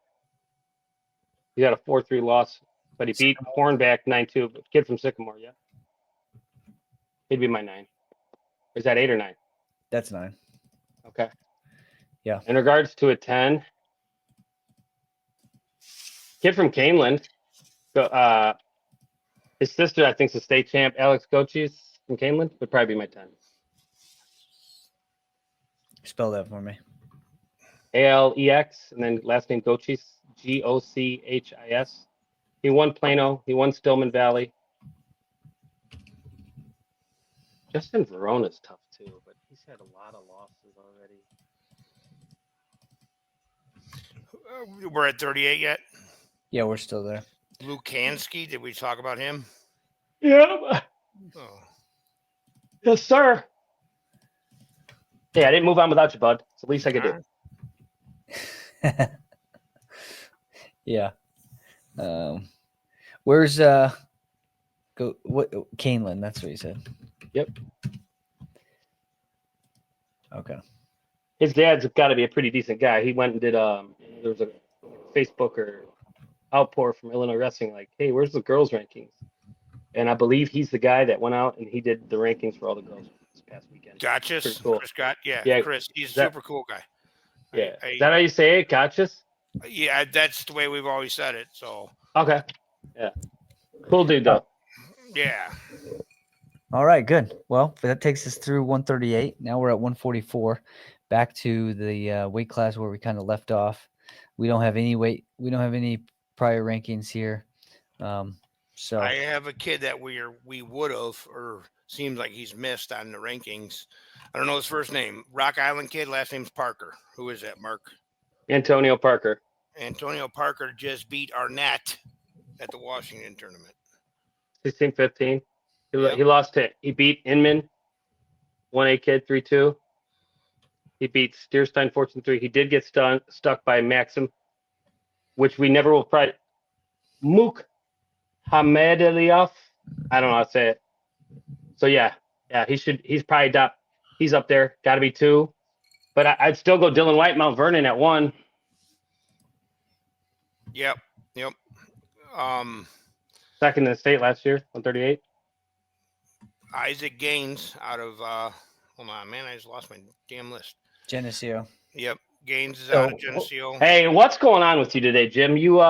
He got a 4-3 loss, but he beat Hornback 9-2. Kid from Sycamore, yeah. He'd be my 9. Is that 8 or 9? That's 9. Okay. Yeah. In regards to a 10, kid from Caneland. His sister, I think, is the state champ. Alex Gochis from Caneland would probably be my 10. Spell that for me. Alex, and then last name Gochis, Gochis. He won Plano. He won Stillman Valley. Justin Verona's tough too, but he's had a lot of losses already. We're at 38 yet? Yeah, we're still there. Lukansky, did we talk about him? Yeah. Oh. Yes, sir. Yeah, I didn't move on without you, bud. It's the least I could do. Yeah. Where's Caneland? That's what you said. Yep. Okay. His dad's got to be a pretty decent guy. He went and did there was a Facebook or outpour from Illinois Wrestling, like, hey, where's the girls rankings? And I believe he's the guy that went out and he did the rankings for all the girls this past weekend. Gotcha. Cool. Chris Scott. Yeah, Chris. He's a super cool guy. Yeah. Is that how you say it? Gotchas? Yeah, that's the way we've always said it. So. Okay. Yeah. Cool dude, though. Yeah. All right, good. Well, that takes us through 138. Now we're at 144. Back to the weight class where we kind of left off. We don't have any prior rankings here. So I have a kid that we would have, or seems like he's missed on the rankings. I don't know his first name. Rock Island kid, last name's Parker. Who is that, Mark? Antonio Parker. Antonio Parker just beat Arnett at the Washington tournament. 16-15. He lost to. He beat Inman, 1A kid 3-2. He beat Steerstein 14-3. He did get stuck by Maxim, which we never will probably. Mook Hamedaliyov. I don't know how to say it. So yeah, he's probably up. He's up there. Got to be 2. But I'd still go Dylan White, Mount Vernon at 1. Yep. Second in the state last year, 138. Isaac Gaines out of hold on, man, I just lost my damn list. Geneseo. Yep. Gaines is out of Geneseo. Hey, what's going on with you today, Jim? You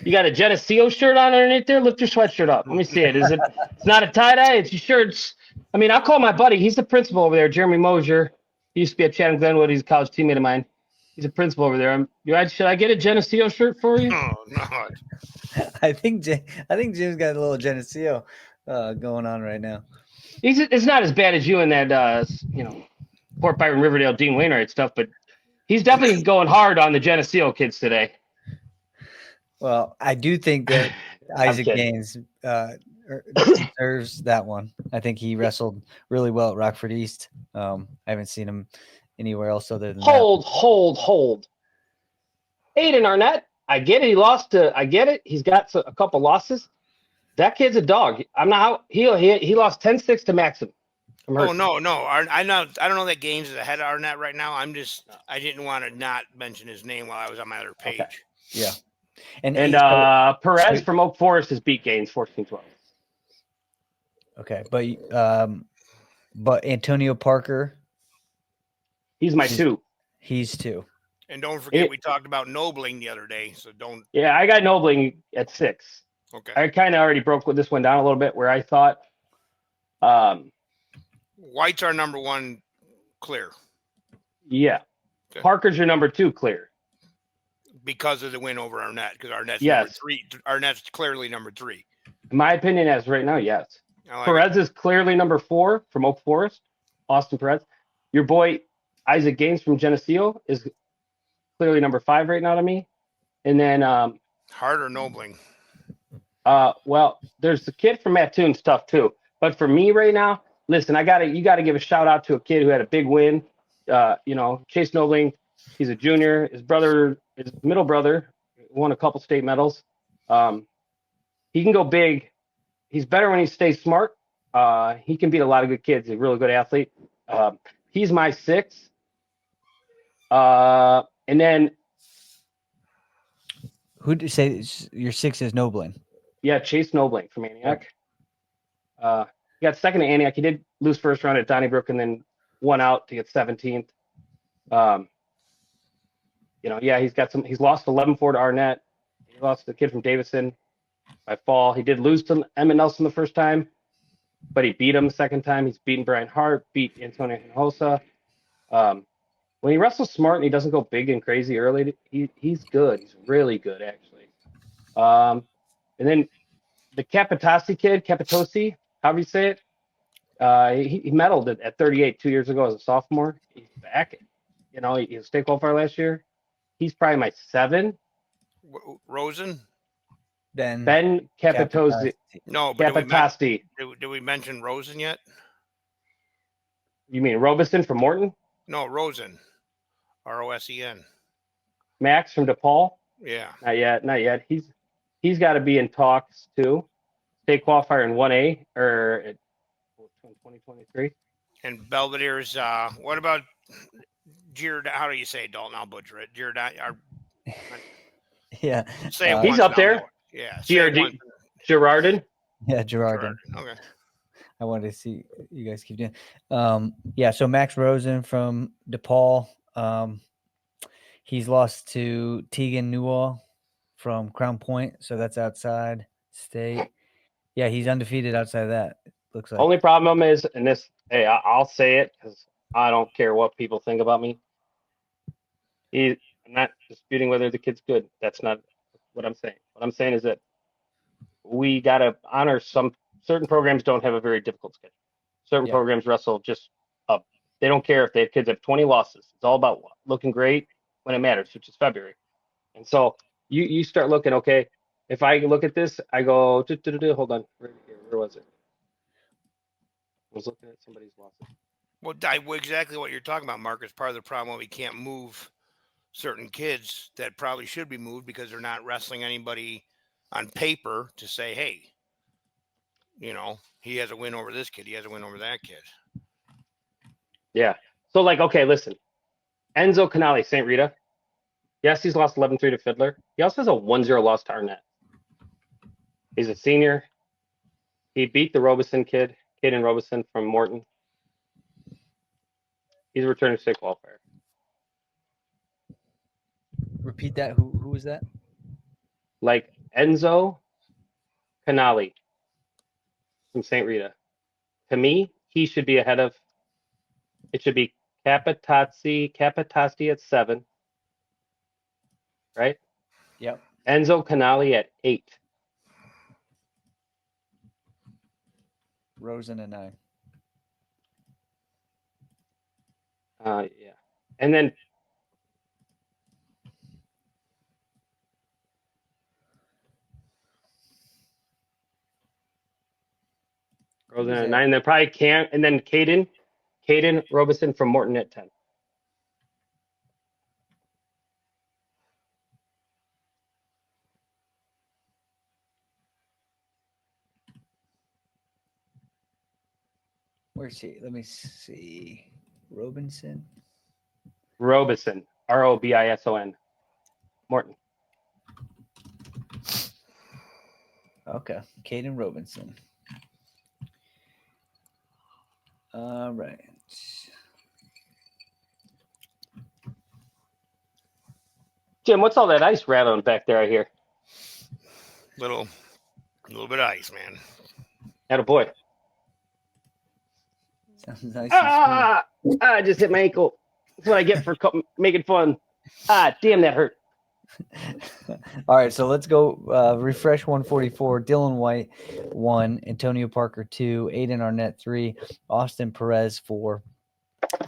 you got a Geneseo shirt on underneath there? Lift your sweatshirt up. Let me see it. It's not a tie-dye, it's your shirts. I mean, I'll call my buddy. He's the principal over there, Jeremy Mosier. He used to be at Chatham Glenwood. He's a college teammate of mine. He's a principal over there. Should I get a Geneseo shirt for you? Oh, no. I think Jim's got a little Geneseo going on right now. It's not as bad as you and that Port Byron, Riverdale, Dean Wainwright stuff, but he's definitely going hard on the Geneseo kids today. Well, I do think that Isaac Gaines deserves that one. I think he wrestled really well at Rockford East. I haven't seen him anywhere else other than Hold. Aiden Arnett, I get it. I get it. He's got a couple losses. That kid's a dog. I'm not. He lost 10-6 to Maxim. Oh no. I don't know that Gaines is ahead of Arnett right now. I didn't want to not mention his name while I was on my other page. Okay. Yeah. And Perez from Oak Forest has beat Gaines 14-12. Okay, but Antonio Parker, he's my 2. He's 2. And don't forget, we talked about Nobling the other day, so don't. Yeah, I got Nobling at 6. Okay. I kind of already broke this one down a little bit where I thought. White's our number 1 clear. Yeah. Okay. Parker's your number 2 clear. Because of the win over Arnett, because Arnett's yes. number 3. Arnett's clearly number 3. In my opinion, as right now, yes. Perez is clearly number 4 from Oak Forest. Austin Perez. Your boy Isaac Gaines from Geneseo is clearly number 5 right now to me. And then Hard or Nobling? Well, there's the kid from Mattoon's tough too. But for me right now, listen, you gotta give a shout out to a kid who had a big win. Chase Nobling, he's a junior. His middle brother, won a couple state medals. He can go big. He's better when he stays smart. He can beat a lot of good kids. He's a really good athlete. He's my 6. And then who did you say your 6 is Nobling? Yeah, Chase Nobling from Antioch. He got second to Antioch. He did lose first round at Donnybrook and then won out to get 17th. He's lost 11-4 to Arnett. He lost to the kid from Davidson by fall. He did lose to Emmett Nelson the first time, but he beat him the second time. He's beaten Brian Hart, beat Antonio Hinojosa. When he wrestles smart and he doesn't go big and crazy early, he's good. He's really good, actually. And then the Capitosi, however you say it, he medaled at 38 2 years ago as a sophomore. He's back. He was a state qualifier last year. He's probably my 7. Rosen? Ben Capitosi. No, but Capitosi. Did we mention Rosen yet? You mean Robeson from Morton? No, Rosen. Rosen. Max from DePaul? Yeah. Not yet. He's got to be in talks too. State qualifier in 1A or at 2023. And Belvedere's. What about Giordano? How do you say it, Dalton? I'll butcher it. Giordano. Yeah. He's up there. Yeah. Girardin. Yeah, Girardin. Okay. I wanted to see you guys keep doing. So Max Rosen from DePaul. He's lost to Tegan Newell from Crown Point, so that's outside state. Yeah, he's undefeated outside of that. It looks like. Only problem is, and this, hey, I'll say it because I don't care what people think about me. I'm not disputing whether the kid's good. That's not what I'm saying. What I'm saying is that we got to honor certain programs don't have a very difficult schedule. Certain programs wrestle just up. They don't care if they have kids have 20 losses. It's all about looking great when it matters, which is February. And so you start looking, okay, if I look at this, I go, hold on, right here, where was it? I was looking at somebody's losses. Well, exactly what you're talking about, Mark, is part of the problem. We can't move certain kids that probably should be moved because they're not wrestling anybody on paper to say, hey, he has a win over this kid. He has a win over that kid. Yeah. So, okay, listen. Enzo Canale, St. Rita. Yes, he's lost 11-3 to Fiddler. He also has a 1-0 loss to Arnett. He's a senior. He beat the Robeson kid in Robeson from Morton. He's a returning state qualifier. Repeat that. Who was that? Enzo Canale from St. Rita. To me, he should be ahead of. It should be Capitazzi at 7. Right? Yep. Enzo Canale at 8. Rosen at 9. Yeah. And then Rosen at 9. And then probably Caden Robeson from Morton at 10. Where's he? Let me see. Robinson. Robinson. Robison. Morton. Okay. Caden Robinson. All right. Jim, what's all that ice rattling back there? I hear. Little bit of ice, man. Attaboy. Sounds nice. I just hit my ankle. That's what I get for making fun. Damn, that hurt. All right, so let's go refresh 144. Dylan White 1, Antonio Parker 2, Aiden Arnett 3, Austin Perez 4,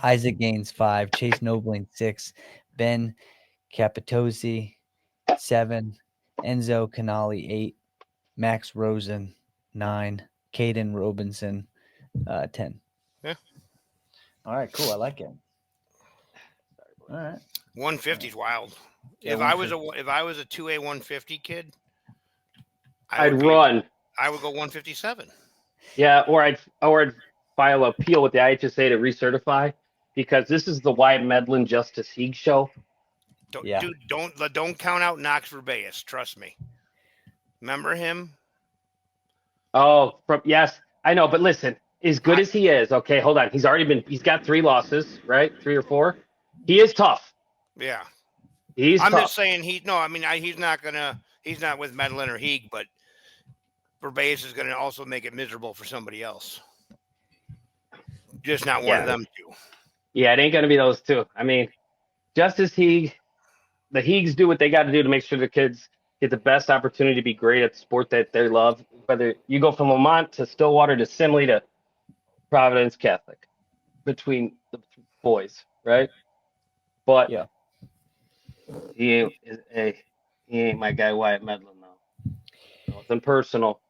Isaac Gaines 5, Chase Nobling 6, Ben Capitozzi 7, Enzo Canali 8, Max Rosen 9, Caden Robinson 10. Yeah. All right, cool. I like it. All right. 150 is wild. Yeah, if I was a 2A 150 kid, I'd run. I would go 157. Yeah, or I'd file appeal with the IHSA to recertify, because this is the Wyatt Medlin Justice Heeg show. Dude, don't count out Knox Verbaeus. Trust me. Remember him? Oh, yes, I know. But listen, as good as he is, okay, hold on. He's got 3 losses, right? 3 or 4. He is tough. Yeah. I'm just saying he's not with Medlin or Heeg, but Verbaeus is going to also make it miserable for somebody else. Just not one of them two. Yeah, it ain't going to be those two. I mean, Justice Heeg, the Heegs do what they got to do to make sure the kids get the best opportunity to be great at the sport that they love. Whether you go from Lamont to Stillwater to Simley to Providence Catholic, between the boys, right? But yeah, he ain't my guy Wyatt Medlin though. Nothing personal.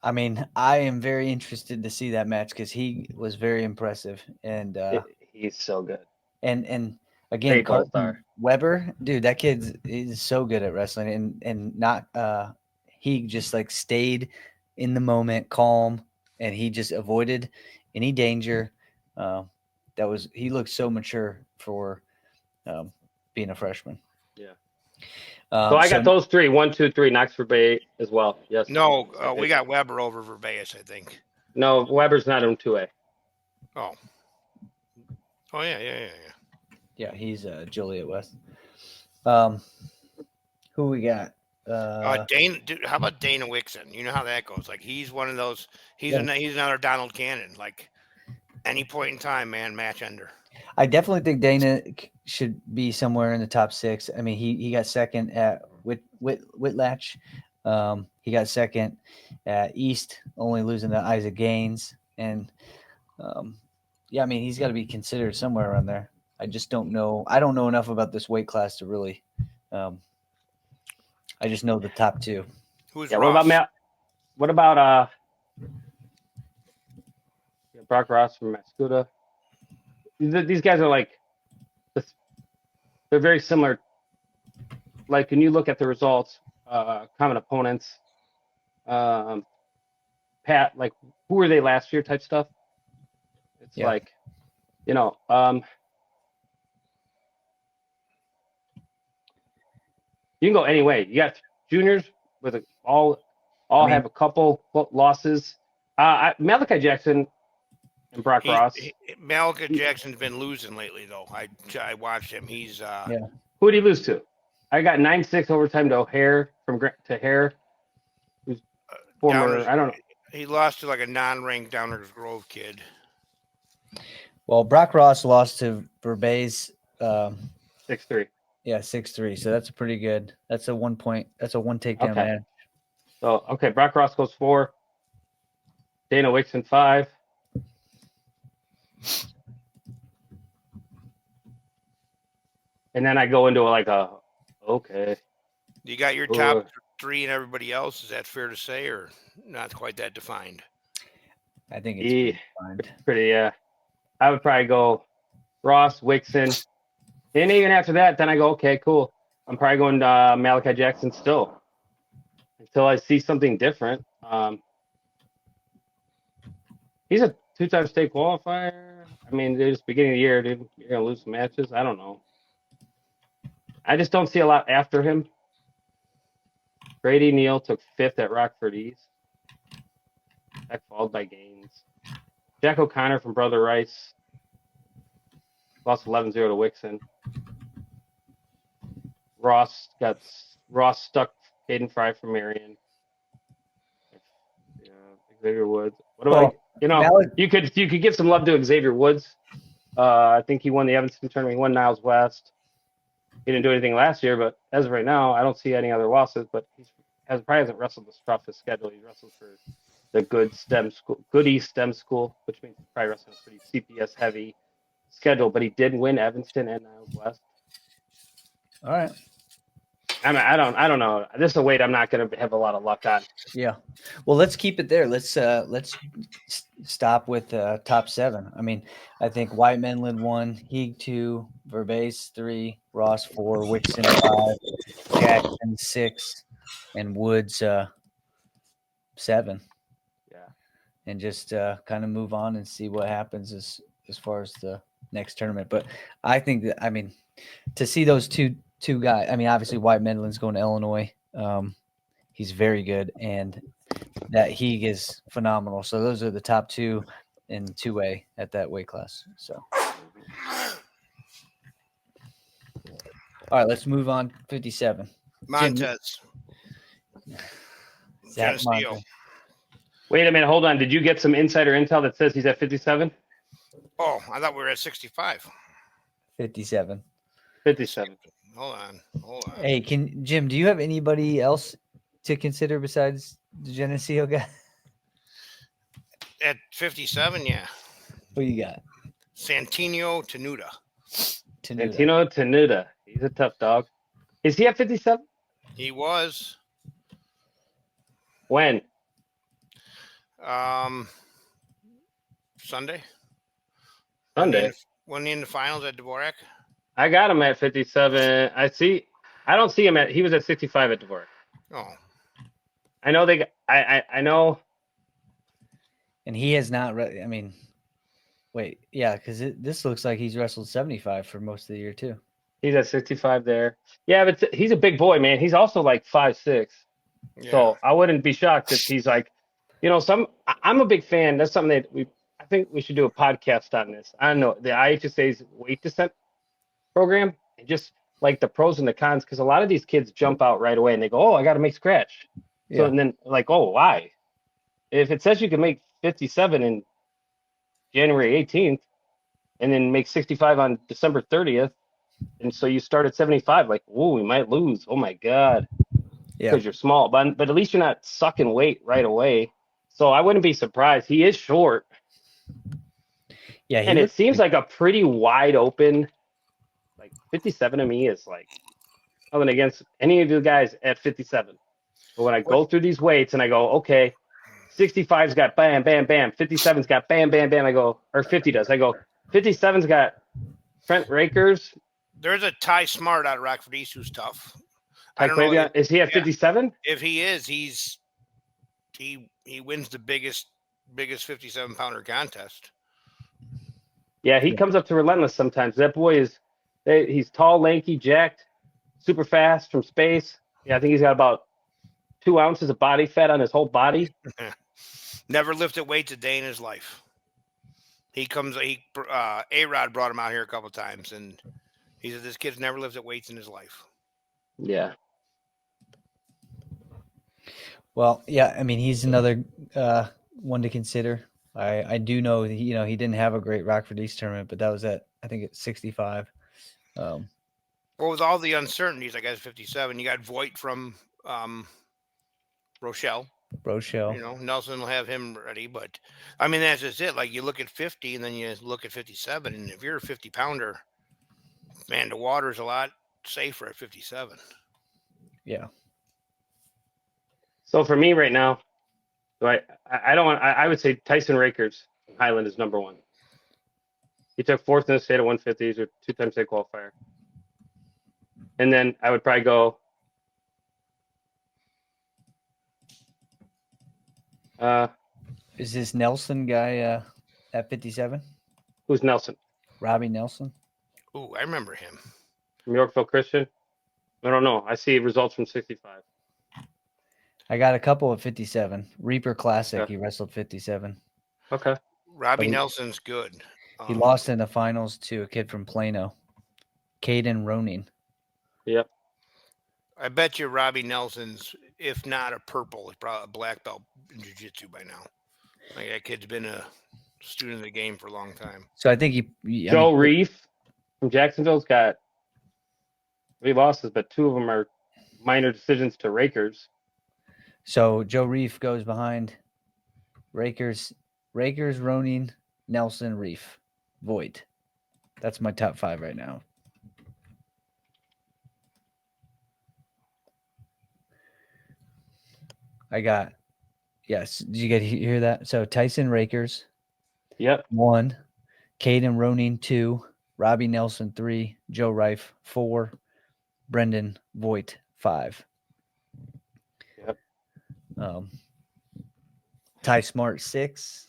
I mean, I am very interested to see that match because he was very impressive, and he's so good. And again, Carson Weber, dude, that is so good at wrestling, and not he just like stayed in the moment, calm, and he just avoided any danger. He looked so mature for being a freshman. Yeah. So I got those 3, 1, 2, 3, Knox Verbaeus as well. Yes. No, we got Weber over Verbaeus, I think. No, Weber's not in 2A. Oh. Oh yeah. Yeah, he's Joliet West. Who we got? Dana. Dude, how about Dana Wixon? You know how that goes. Like he's one of those. He's another Donald Cannon. Like any point in time, man, match ender. I definitely think Dana should be somewhere in the top 6. I mean, he got second at Whitlatch. He got second at East, only losing to Isaac Gaines. And I mean, he's got to be considered somewhere around there. I just don't know. I don't know enough about this weight class to really. I just know the top 2. Who's Ross? What about Matt? What about Brock Ross from Mascuda? These guys are like, they're very similar. Like when you look at the results, common opponents, Pat, like who were they last year type stuff. It's like, you can go any way. You got juniors with all have a couple losses. Malachi Jackson and Brock Ross. Malachi Jackson's been losing lately, though. I watched him. He's Who did he lose to? I got 9-6 overtime to O'Hare to Hare, who's former. I don't know. He lost to like a non-ranked Downers Grove kid. Well, Brock Ross lost to Verbaeus 6-3. Yeah, 6-3. So that's a pretty good. That's a 1 point. That's a 1 takedown man. So Brock Ross goes 4. Dana Wixon 5. And then I go into You got your top 3 and everybody else. Is that fair to say, or not quite that defined? I think it's pretty defined. Pretty. I would probably go Ross, Wixon. And even after that, then I go, okay, cool. I'm probably going to Malachi Jackson still until I see something different. He's two-time state qualifier. I mean, it's beginning of the year, dude. You're gonna lose some matches. I don't know. I just don't see a lot after him. Brady Neal took 5th at Rockford East. Heck, followed by Gaines. Jack O'Connor from Brother Rice lost 11-0 to Wixon. Ross stuck Hayden Fry from Marion. Yeah, Xavier Woods. What do you could give some love to Xavier Woods. I think he won the Evanston tournament. He won Niles West. He didn't do anything last year, but as of right now, I don't see any other losses. But probably hasn't wrestled the toughest schedule. He wrestles for the Good East STEM School, which means he's probably wrestling a pretty CPS heavy schedule. But he did win Evanston and Niles West. All right. I don't know. This is a weight I'm not going to have a lot of luck on. Yeah. Well, let's keep it there. Let's stop with top 7. I mean, I think White Menland 1, Heeg 2, Verbace 3, Ross 4, Wixon 5, Jackson 6, and Woods 7. Yeah. And just kind of move on and see what happens as far as the next tournament. But I think that, I mean, to see those two guys, I mean, obviously White Menland's going to Illinois. He's very good, and that Heeg is phenomenal. So those are the top 2 in 2A at that weight class. So, all right, let's move on. 57. Montez. Zach Montez. Wait a minute, hold on. Did you get some insider intel that says he's at 57? Oh, I thought we were at 65. 57. 57. Hold on. Hey, Jim, do you have anybody else to consider besides the Geneseo guy? At 57, yeah. Who you got? Santino Tenuta. Santino Tenuta. He's a tough dog. Is he at 57? He was. When? Sunday. Sunday. When in the finals at Dvorak. I got him at 57. I don't see him he was at 65 at Dvorak. Oh. I know I know. And he has not, I mean, wait, yeah, because this looks like he's wrestled 75 for most of the year, too. He's at 65 there. Yeah, but he's a big boy, man. He's also like 5'6". Yeah. So I wouldn't be shocked if he's like, I'm a big fan. That's something that I think we should do a podcast on this. I don't know, the IHSA's weight descent program, and just like the pros and the cons, because a lot of these kids jump out right away and they go, oh, I got to make scratch. Yeah. So and then like, oh, why? If it says you can make 57 in January 18th and then make 65 on December 30th, and so you start at 75, like, oh, we might lose. Oh my God. Yeah. Because you're small, but at least you're not sucking weight right away. So I wouldn't be surprised. He is short. Yeah. And it seems like a pretty wide open, like 57 to me is like nothing against any of you guys at 57. But when I go through these weights and I go, okay, 65's got bam, bam, bam. 57's got bam, bam, bam. I go, or 50 does. I go, 57's got Trent Rakers. There's a Ty Smart out of Rockford East who's tough. I don't know. Is he at 57? If he is, he wins the biggest 57-pounder contest. Yeah, he comes up to Relentless sometimes. That boy he's tall, lanky, jacked, super fast from space. Yeah, I think he's got about 2 ounces of body fat on his whole body. Never lifted weights a day in his life. A-Rod brought him out here a couple of times, and he said this kid's never lifted weights in his life. Yeah. Well, yeah, I mean, he's another one to consider. I do know that, he didn't have a great Rockford East tournament, but that was at 65. Well, with all the uncertainties, I guess 57, you got Voigt from Rochelle. Nelson will have him ready, but I mean, that's just it. Like, you look at 50 and then you look at 57, and if you're a 50-pounder, man, the water's a lot safer at 57. Yeah. So for me right now, I would say Tyson Rakers from Highland is number 1. He took 4th in the state at 150. He's a 2-time state qualifier. And then I would probably go is this Nelson guy at 57. Who's Nelson? Robbie Nelson. Ooh, I remember him. From Yorkville Christian? I don't know. I see results from 65. I got a couple at 57. Reaper Classic, Okay. he wrestled 57. Okay. Robbie But he- Nelson's good. He lost in the finals to a kid from Plano, Caden Ronin. Yep. I bet you Robbie Nelson's, if not a purple, he's probably a black belt in jiu-jitsu by now. Like, that kid's been a student of the game for a long time. So I think Joe Reef from Jacksonville's got 3 losses, but 2 of them are minor decisions to Rakers. So Joe Reef goes behind Rakers, Ronin, Nelson, Reef, Voigt. That's my top 5 right now. I got, yes. Did you hear that? So Tyson Rakers, Yep. 1, Caden Ronin 2, Robbie Nelson 3, Joe Reif 4, Brendan Voigt 5. Yep. Ty Smart 6.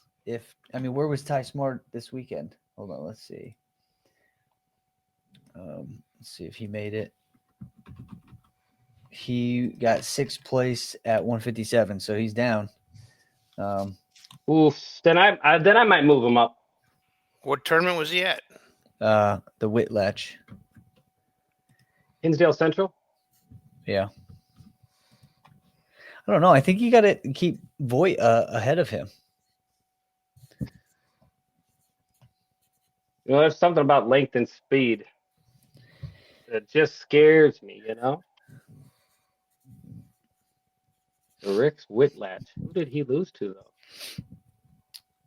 Where was Ty Smart this weekend? Hold on, let's see. Let's see if he made it. He got 6th place at 157, so he's down. Oof. Then I might move him up. What tournament was he at? The Whitlatch. Hinsdale Central? Yeah. I don't know. I think you got to keep Voigt ahead of him. You know, there's something about length and speed that just scares me, you know? Rick's Whitlatch. Who did he lose to,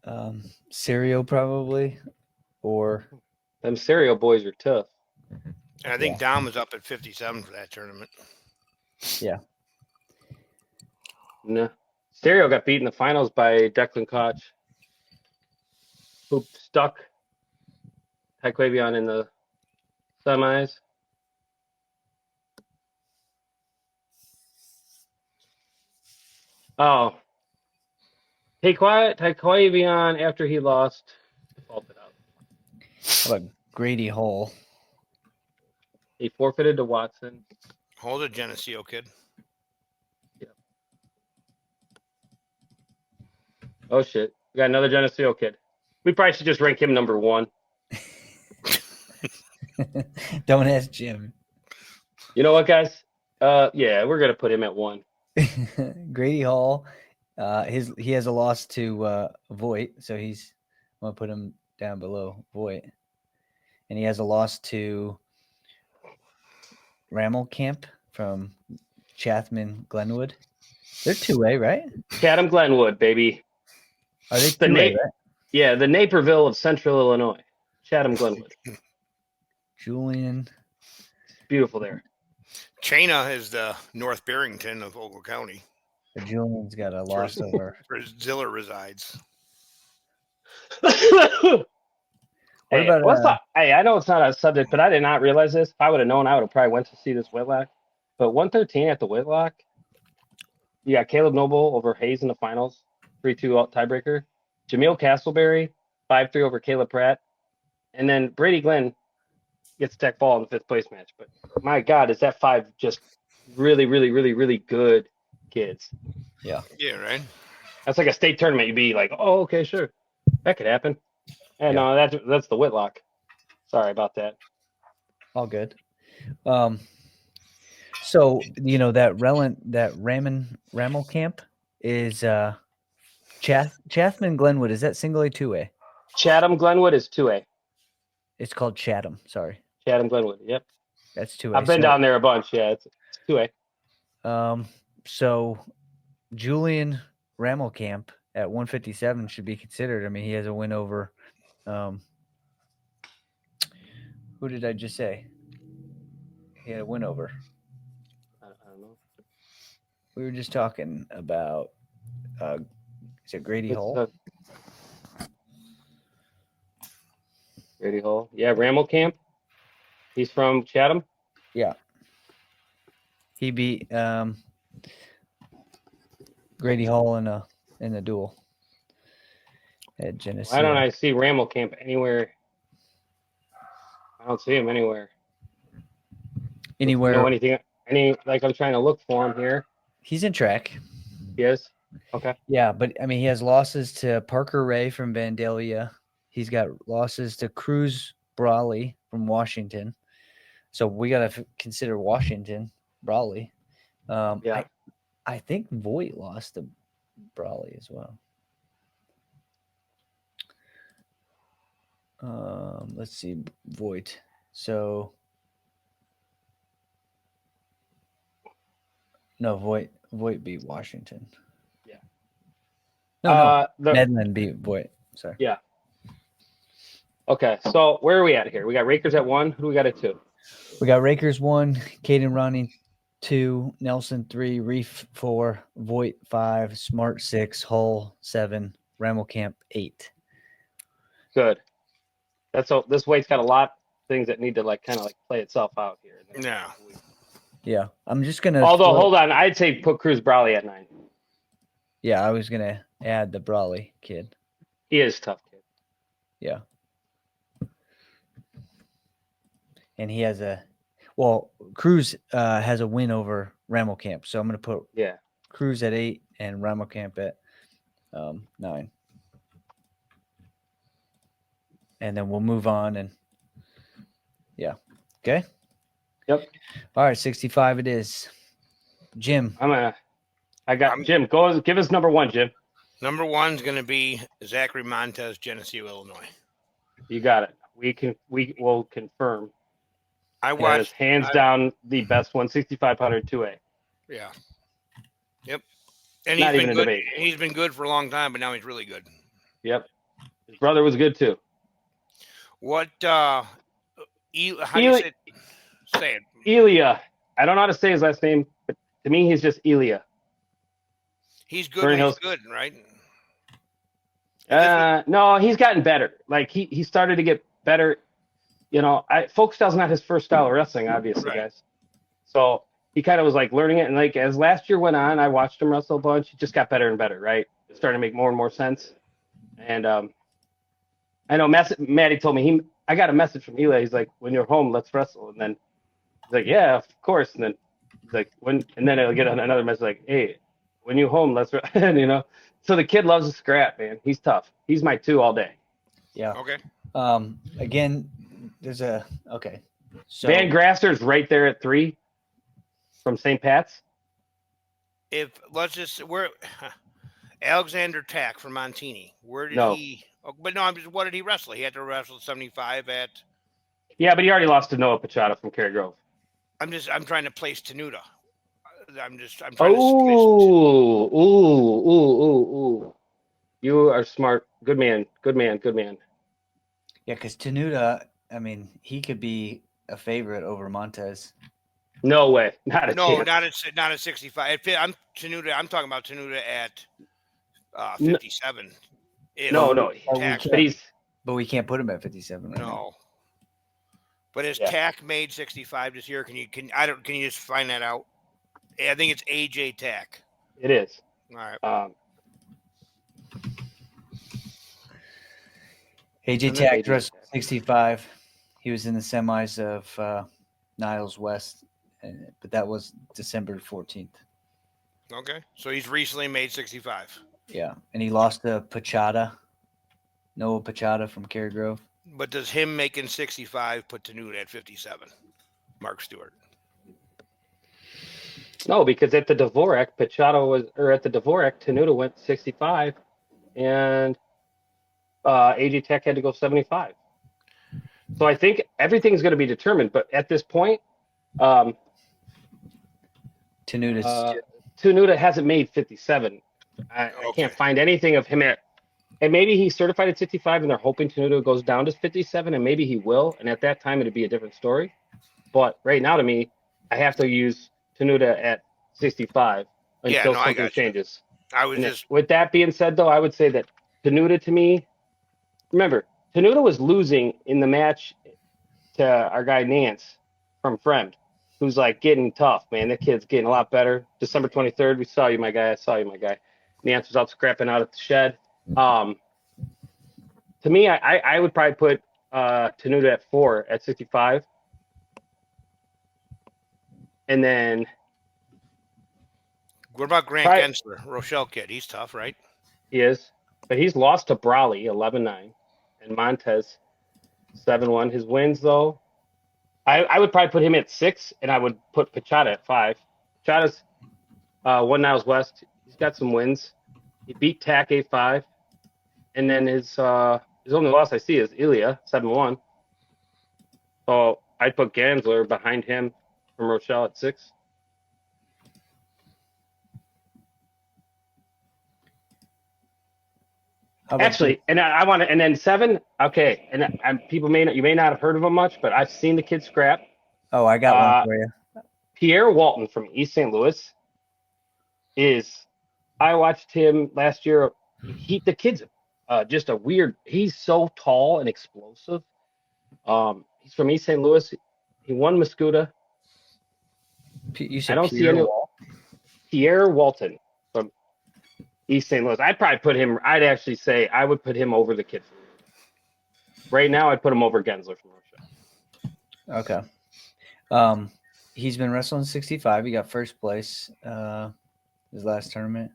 though? Serio probably, or Them Serio boys are tough. And I think Dom was up at 57 for that tournament. Yeah. No. Serio got beat in the finals by Declan Koch, who stuck Taekwabian in the semis. Oh. Taekwabian, after he lost, defaulted out. How about Grady Hall? He forfeited to Watson. Hold it, Geneseo kid. Yeah. Oh, shit. We got another Geneseo kid. We probably should just rank him number 1. Don't ask Jim. You know what, guys? Yeah, we're going to put him at 1. Grady Hall, he has a loss to Voigt, so I'm going to put him down below Voigt. And he has a loss to Rammelkamp from Chatham Glenwood. They're 2A, right? Chatham Glenwood, baby. Are they 2A, right? Yeah, the Naperville of Central Illinois. Chatham Glenwood. Julian. Beautiful there. Chena is the North Barrington of Ogle County. Julian's got a loss over. Where Ziller resides. Hey, I know it's not a subject, but I did not realize this. If I would have known, I would have probably went to see this Whitlock. But 113 at the Whitlock, you got Caleb Noble over Hayes in the finals, 3-2 tiebreaker. Jameel Castleberry, 5-3 over Caleb Pratt. And then Brady Glenn gets tech ball in the 5th place match. But my God, is that 5 just really, really, really, really good kids? Yeah. Yeah, right. That's like a state tournament. You'd be like, oh, okay, sure. That could happen. And no, that's the Whitlock. Sorry about that. All good. So that Rammelkamp is Chatham Glenwood. Is that single A, 2A? Chatham Glenwood is 2A. It's called Chatham. Sorry. Chatham Glenwood. Yep. That's 2A. I've been down there a bunch. Yeah, it's 2A. So Julian Rammelkamp at 157 should be considered. I mean, he has a win over. Who did I just say? He had a win over. I don't know. We were just talking about. Is it Grady Hall? Grady Hall. Yeah, Rammelkamp. He's from Chatham. Yeah. He beat Grady Hall in a duel. at Geneseo. Why don't I see Rammelkamp anywhere? I don't see him anywhere. Anywhere. Know anything? Like I'm trying to look for him here. He's in track. He is? Okay. Yeah, but I mean, he has losses to Parker Ray from Vandalia. He's got losses to Cruz Brawley from Washington. So we got to consider Washington, Brawley. Yeah. I think Voigt lost to Brawley as well. Let's see, Voigt. So no, Voigt beat Washington. Yeah. No. Medlin beat Voigt. Sorry. Yeah. Okay, so where are we at here? We got Rakers at 1. Who do we got at 2? We got Rakers 1, Caden Ronning 2, Nelson 3, Reef 4, Voigt 5, Smart 6, Hull 7, Rammelkamp 8. Good. This weight's got a lot of things that need to kind of play itself out here. Yeah. Yeah. I'm just gonna hold on, I'd say put Cruz Brawley at 9. Yeah, I was gonna add the Brawley kid. He is a tough kid. Yeah. And he has Cruz has a win over Rammelkamp. So I'm going to put Cruz at 8 and Rammelkamp at 9. And then we'll move on and okay. Yep. All right, 65 it is. Jim. Jim. Go give us number 1, Jim. Number 1's going to be Zachary Montez, Geneseo, Illinois. You got it. We will confirm. I watched hands down the best 165 100 2A. Yeah. Yep. And Not he's even been a good. debate. He's been good for a long time, but now he's really good. Yep. His brother was good too. What how do you say it? Elia. I don't know how to say his last name, but to me he's just Elia. He's good when he's good, right? No, he's gotten better. Like he started to get better. You know, folk style's not his first style of wrestling, obviously, guys. So he kind of was learning it, and as last year went on, I watched him wrestle a bunch. He just got better and better, right? It started to make more and more sense. And I know Maddie told me I got a message from Eli. He's like, "When you're home, let's wrestle." And then he's like, "Yeah, of course." And then he's like, and then I'll get another message like, "Hey, when you're home, let's," you know. So the kid loves to scrap, man. He's tough. He's my 2 all day. Yeah. Okay. Again, there's okay. So Van Grasser's right there at 3 from St. Pat's. Alexander Tack from Montini. Where did he? Oh, but no, what did he wrestle? He had to wrestle 75 at. Yeah, but he already lost to Noah Pachata from Cary Grove. I'm trying to place Tenuta. I'm trying to. Ooh. You are smart. Good man. Yeah, because Tenuta, I mean, he could be a favorite over Montez. No way. Not a chance. Not at 65. I'm talking about Tenuta at 57. No. But we can't put him at 57 right now. But is Tack made 65 this year? Can you just find that out? I think it's AJ Tack. It is. All right. AJ Tack dressed 65. He was in the semis of Niles West, but that was December 14th. Okay, so he's recently made 65. Yeah, and he lost to Noah Pachata from Cary Grove. But does him making 65 put Tenuta at 57? Mark Stewart. No, because at the Dvorak, Tenuta went 65, and AJ Tech had to go 75. So I think everything's going to be determined. But at this point, Tenuta hasn't made 57. I can't find anything of him at. And maybe he's certified at 65, and they're hoping Tenuta goes down to 57, and maybe he will. And at that time, it'd be a different story. But right now, to me, I have to use Tenuta at 65 until something changes. With that being said, though, I would say that Tenuta, to me, remember, Tenuta was losing in the match to our guy Nance from Fremd, who's getting tough, man. That kid's getting a lot better. December 23rd, we saw you, my guy. I saw you, my guy. Nance was out scrapping out at the shed. to me, I would probably put Tenuta at 4 at 65. And then What about Grant Gensler, Rochelle kid? He's tough, right? He is. But he's lost to Brawley 11-9 and Montez 7-1. His wins, though, I would probably put him at 6, and I would put Pachata at 5. Pachata's 1 Niles West. He's got some wins. He beat Tack 8-5. And then his only loss I see is Ilya 7-1. So I'd put Gansler behind him from Rochelle at 6. Actually, and I want to, and then 7. Okay, and you may not have heard of him much, but I've seen the kid scrap. Oh, I got one for you. Pierre Walton from East St. Louis I watched him last year. The kid's just a weird. He's so tall and explosive. He's from East St. Louis. He won Muscuda. I don't see any. Pierre Walton from East St. Louis. I'd actually say I would put him over the kid. Right now, I'd put him over Gensler from Rochelle. Okay. He's been wrestling 65. He got first place his last tournament.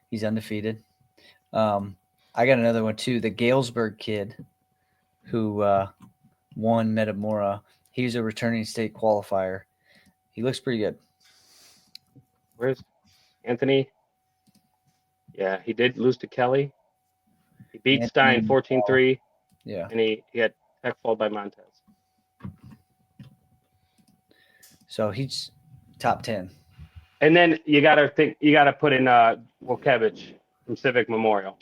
He's undefeated. I got another one too. The Galesburg kid who won Metamora. He's a returning state qualifier. He looks pretty good. Where's Anthony? Yeah, he did lose to Kelly. He beat Stein 14-3. Yeah. And he had tech followed by Montez. So he's top 10. And then you gotta put in Wilkevich from Civic Memorial.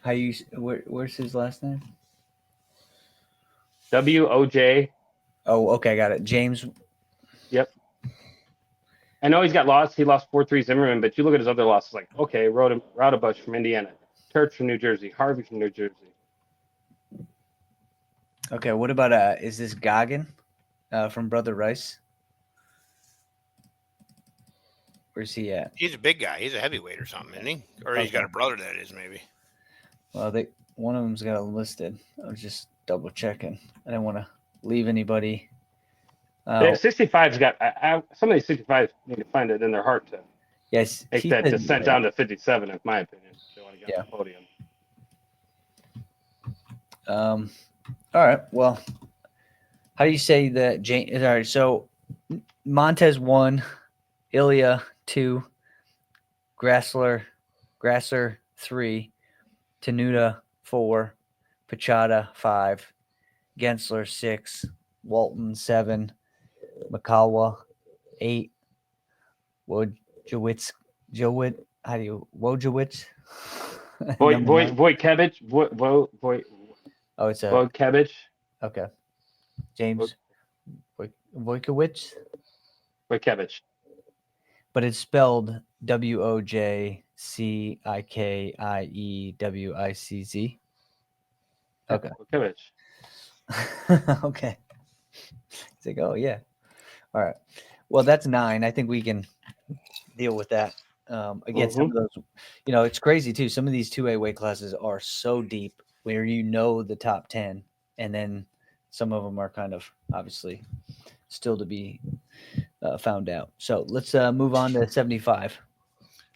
Where's his last name? WOJ. Oh, okay, got it. James. Yep. I know he's got lost. He lost 4-3 Zimmerman, but you look at his other losses, like, okay, Raudabush from Indiana, Turch from New Jersey, Harvey from New Jersey. Okay, what about is this Goggin from Brother Rice? Where's he at? He's a big guy. He's a heavyweight or something, isn't he? Or he's got a brother that is, maybe. Well, one of them's got it listed. I was just double checking. I didn't want to leave anybody. 65's got some of these 65s need to find it in their heart to make that descent down to 57, in my opinion. If they want to get on the podium. All right. Well, how do you say that? All right. So Montez 1, Ilya 2, Grasser 3, Tenuta 4, Pachata 5, Gensler 6, Walton 7, McCalwa 8, Wojciech. Wojciech. Oh, it's a Wojciech. Okay. James Wojciech. Wojciech. But it's spelled WOJCIKIEWICZ. Okay. Wojciech. Okay. It's like, oh yeah. All right. Well, that's 9. I think we can deal with that. Again, some of those, it's crazy too. Some of these 2A weight classes are so deep where the top 10, and then some of them are kind of obviously still to be found out. So let's move on to 75.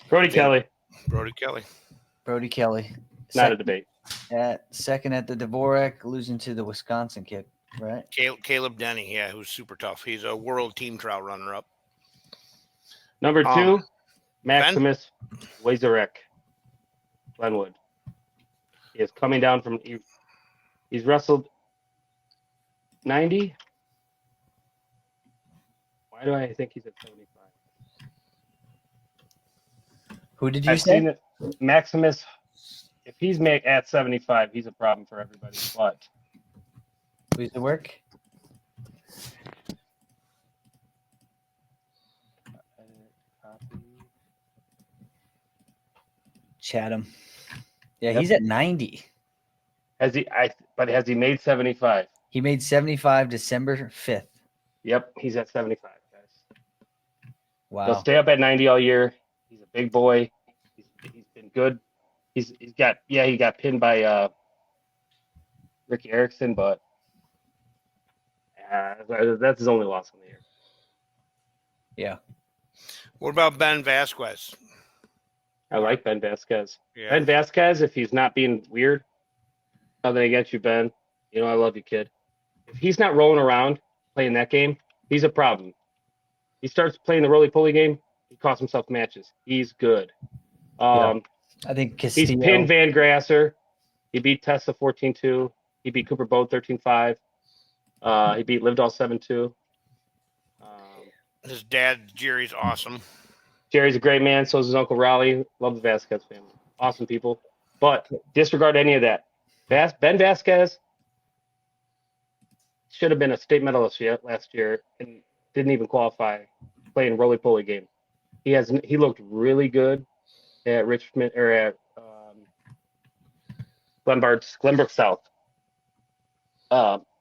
Brody Kelly. Not a debate. Second at the Dvorak, losing to the Wisconsin kid, right? Caleb Denny, yeah, who's super tough. He's a world team trial runner-up. Number 2, Maximus Wazarek, Glenwood. He is coming down from. He's wrestled 90. Why do I think he's at 75? Who did you say? Seen it. Maximus. If he's at 75, he's a problem for everybody. But who's the work? Chatham. Yeah, yep. He's at 90. Has he made 75? He made 75 December 5th. Yep, he's at 75, guys. Wow. He'll stay up at 90 all year. He's a big boy. He's been good. He got pinned by Ricky Erickson, but that's his only loss on the year. Yeah. What about Ben Vasquez? I like Ben Vasquez. Yeah. Ben Vasquez, if he's not being weird, nothing against you, Ben. You know I love you, kid. If he's not rolling around playing that game, he's a problem. He starts playing the roly-poly game, he costs himself matches. He's good. I think He's Castillo. pinned Van Grasser. He beat Tessa 14-2. He beat Cooper Bode 13-5. He beat Livedall 7-2. His dad, Jerry's awesome. Jerry's a great man. So is his Uncle Raleigh. Love the Vasquez family. Awesome people. But disregard any of that. Ben Vasquez should have been a state medalist last year and didn't even qualify playing roly-poly game. He looked really good at Richmond or at Glenbrook South.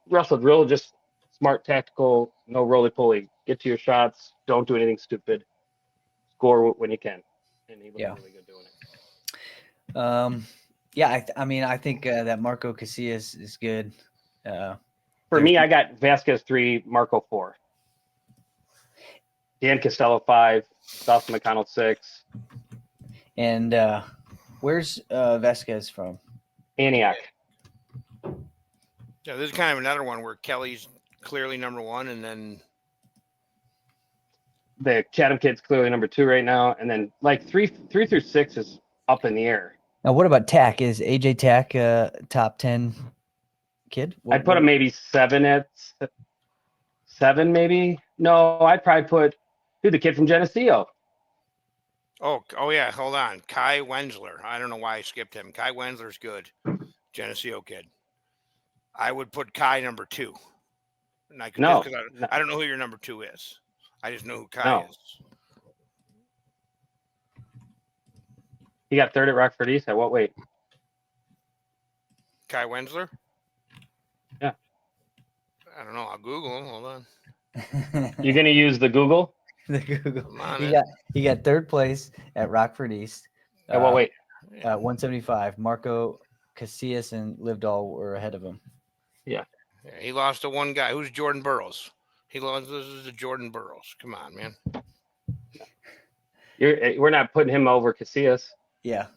Wrestled real just smart, tactical, no roly-poly. Get to your shots. Don't do anything stupid. Score when you can. And he looked really good doing it. I think that Marco Casillas is good. For me, I got Vasquez 3, Marco 4. Dan Costello 5, Dawson McConnell 6. And where's Vasquez from? Antioch. Yeah, this is kind of another one where Kelly's clearly number 1, and then the Chatham kid's clearly number 2 right now, and then like 3 through 6 is up in the air. Now, what about Tack? Is AJ Tack top 10 kid? I'd put him maybe 7 at 7, maybe. No, I'd probably put the kid from Geneseo. Oh yeah, hold on, Kai Wensler. I don't know why I skipped him. Kai Wensler's good, Geneseo kid. I would put Kai number 2. And I don't know who your number 2 is. I just know who Kai is. He got 3rd at Rockford East at what weight? Kai Wensler? Yeah. I don't know. I'll Google him. Hold on. You're gonna use the Google? The Google. He got 3rd place at Rockford East. At what weight? 175. Marco Casillas and Livedall were ahead of him. Yeah. He lost to one guy. Who's Jordan Burroughs? He lost to Jordan Burroughs. Come on, man. We're not putting him over Casillas. Yeah.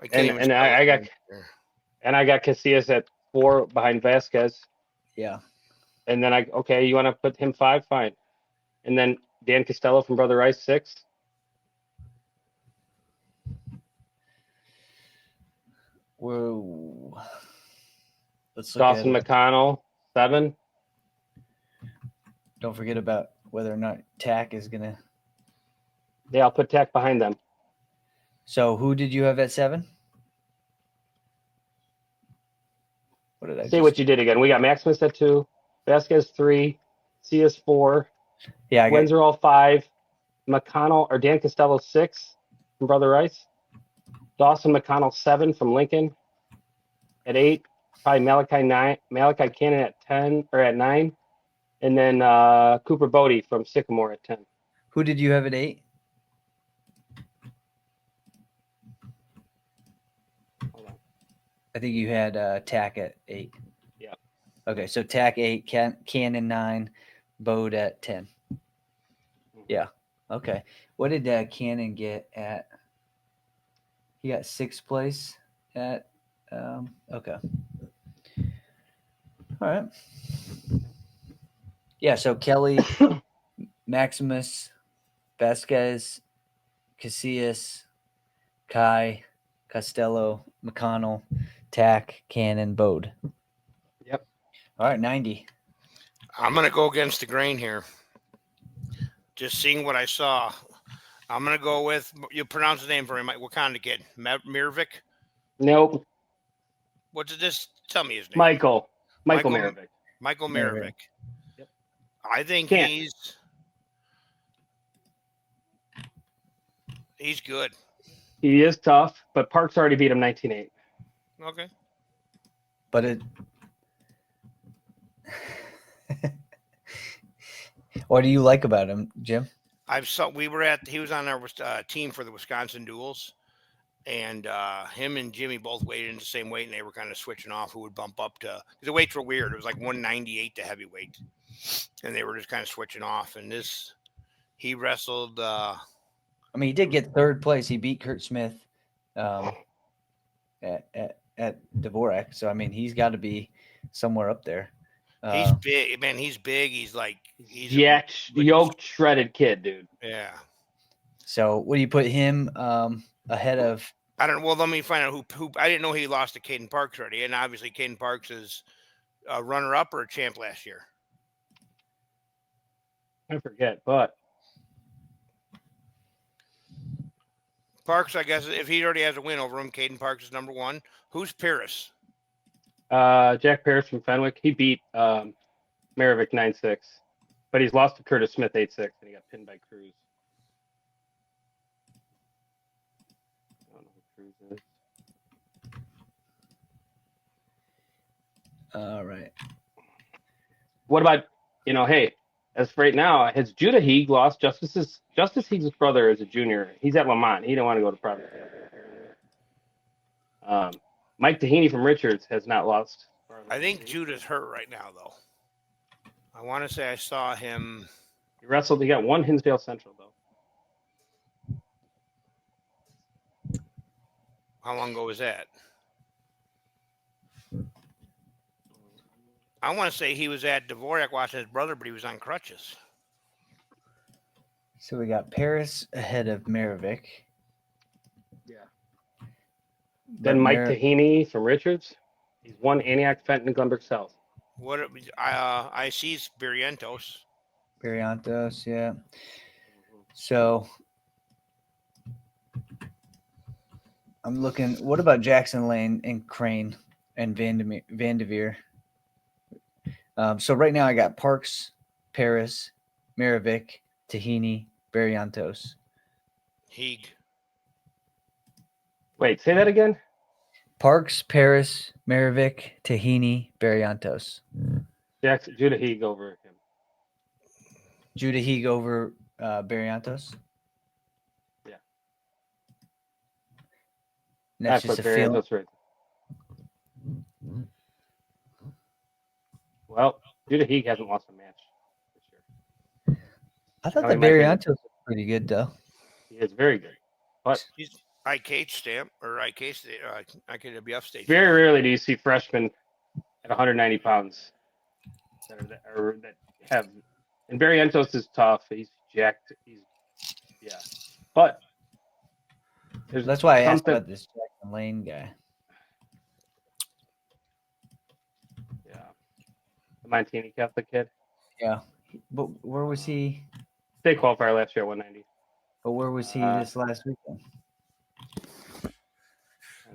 I got Casillas at 4 behind Vasquez. Yeah. And then you want to put him 5? Fine. And then Dan Costello from Brother Rice 6. Whoa. Let's look Dawson McConnell 7. Don't forget about whether or not Tack is gonna. Yeah, I'll put Tack behind them. So who did you have at 7? What did I say? What you did again? We got Maximus at 2, Vasquez 3, CS 4. Yeah, Windsor all 5, McConnell or Dan Costello 6 from Brother Rice, Dawson McConnell 7 from Lincoln at 8, probably Malachi Cannon at 10 or at 9, and then Cooper Bodie from Sycamore at 10. Who did you have at 8? Hold on. I think you had Tack at 8. Yeah. Okay, so Tack 8, Cannon 9, Bode at 10. Yeah. Okay. What did Cannon get at? He got 6th place at. Okay. All right. Yeah. So Kelly, Maximus, Vasquez, Casillas, Kai, Costello, McConnell, Tack, Cannon, Bode. Yep. All right. 90. I'm gonna go against the grain here. Just seeing what I saw, I'm gonna go with. You pronounce the name for me, Wakanda kid, Mirvik. Nope. What did this? Tell me his name. Michael Mirvik. Michael Mirvik. Yep. I think he's good. He is tough, but Parks already beat him 19-8. Okay. But it. What do you like about him, Jim? He was on our team for the Wisconsin duels, and him and Jimmy both weighed in the same weight, and they were kind of switching off who would bump up to, because the weights were weird. It was like 198 to heavyweight, and they were just kind of switching off. And he wrestled. I mean, he did get third place. He beat Kurt Smith at Dvorak. So I mean, he's got to be somewhere up there. He's big, man. He's big. He's yoked, shredded kid, dude. Yeah. So what do you put him ahead of? I don't. Well, let me find out who. I didn't know he lost to Caden Parks already, and obviously Caden Parks is a runner-up or a champ last year. I forget, but Parks, I guess, if he already has a win over him, Caden Parks is number one. Who's Paris? Jack Paris from Fenwick. He beat Maravik 9-6, but he's lost to Curtis Smith 8-6, and he got pinned by Cruz. I don't know who Cruz is. All right. What about, hey, as for right now, has Judah Heeg lost? Justice Heeg's brother is a junior. He's at Lamont. He don't want to go to Providence. Mike Tahini from Richards has not lost. I think Judah's hurt right now, though. I want to say I saw him. He wrestled. He got one Hinsdale Central, though. How long ago was that? I want to say he was at Dvorak watching his brother, but he was on crutches. So we got Paris ahead of Maravik. Yeah. Then Mike Tahini from Richards. He's won Antioch, Fenton, and Glenbrook South. What I see Barrientos. Barrientos, yeah. So I'm looking. What about Jackson Lane and Crane and Vanderveer? So right now I got Parks, Paris, Maravik, Tahini, Barrientos. Heeg. Wait, say that again? Parks, Paris, Maravik, Tahini, Barrientos. Judah Heeg over him. Judah Heeg over Barrientos? Yeah. And that's just a feeling. Right. Well, Judah Heeg hasn't lost a match this year. I thought that Barrientos was pretty good, though. He is very good. But he's IK stamp or IKWF state. Very rarely do you see freshmen at 190 pounds that have. And Barrientos is tough. He's jacked. But that's why I asked about this Jackson Lane guy. Yeah, the Montini Catholic kid. Yeah, but where was he? State qualifier last year at 190. But where was he this last weekend? I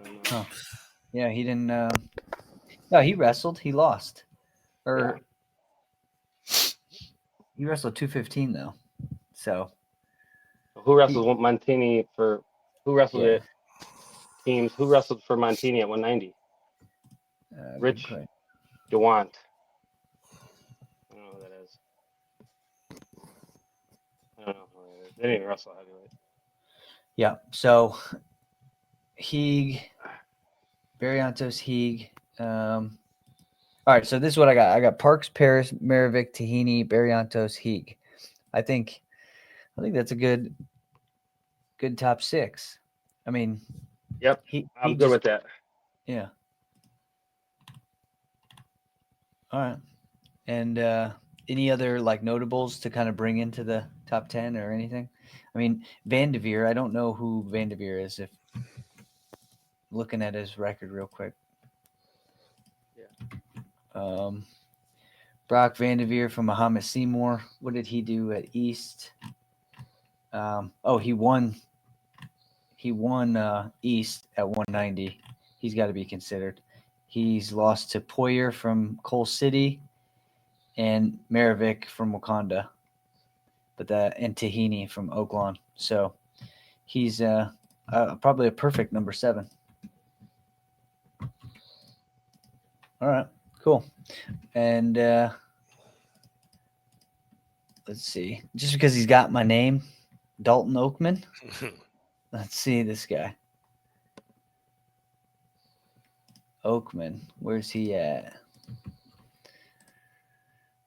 don't know. Huh. Yeah, he didn't. No, he wrestled. He lost. He wrestled 215 though. So who wrestled Montini for? Who wrestled it? Teams. Who wrestled for Montini at 190? Rich DeWant. I don't know who that is. I don't know who that is. They didn't wrestle heavyweight. Yeah. So Heeg, Barrientos, Heeg. All right. So this is what I got. I got Parks, Paris, Maravik, Tahini, Barrientos, Heeg. I think that's a good top six. I mean, yep. I'm good with that. Yeah. All right. And any other notables to kind of bring into the top 10 or anything? I mean, Vanderveer, I don't know who Vanderveer is. If looking at his record real quick. Yeah. Brock Vanderveer from Muhammad Seymour. What did he do at East? He won. He won East at 190. He's got to be considered. He's lost to Poyer from Coal City and Maravik from Wakanda, and Tahini from Oaklawn. So he's probably a perfect number 7. All right, cool. And let's see. Just because he's got my name, Dalton Oakman. Let's see this guy. Oakman. Where's he at?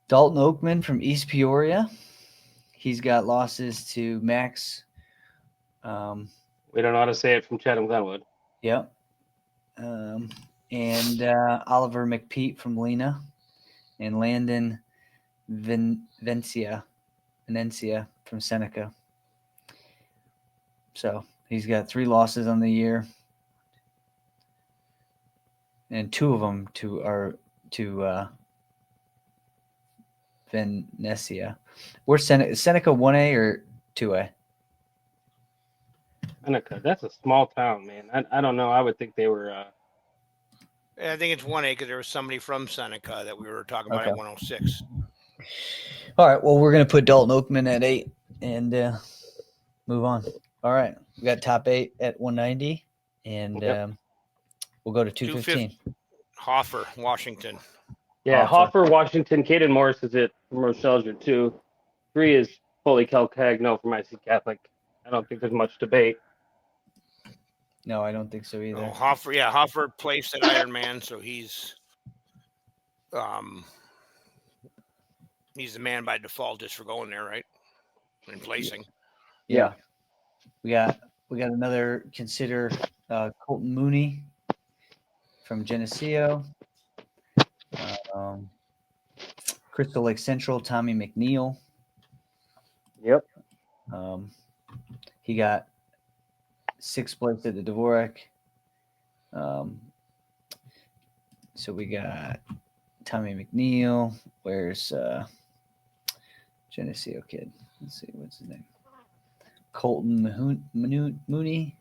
Dalton Oakman from East Peoria. He's got losses to Max. We don't know how to say it from Chatham Glenwood. Yep. And Oliver McPeat from Lena. And Landon Venencia from Seneca. So he's got 3 losses on the year. And 2 of them to Venecia. Where's Seneca 1A or 2A? Seneca, that's a small town, man. I don't know. I would think they were. I think it's 1A because there was somebody from Seneca that we were talking about at 106. All right. Well, we're going to put Dalton Oakman at 8 and move on. All right. We got top 8 at 190, and we'll go to 215. Hoffer, Washington. Yeah, Hoffer, Washington. Caden Morris is it from Rochelle's your 2. 3 is Foley Calcagno from IC Catholic. I don't think there's much debate. No, I don't think so either. Oh, Hoffer placed at Ironman, so he's the man by default just for going there, right? And placing. Yeah. We got another consider Colton Mooney from Geneseo. Crystal Lake Central, Tommy McNeil. Yep. He got 6th place at the Dvorak. So we got Tommy McNeil. Where's Geneseo kid? Let's see, what's his name? Colton Mooney.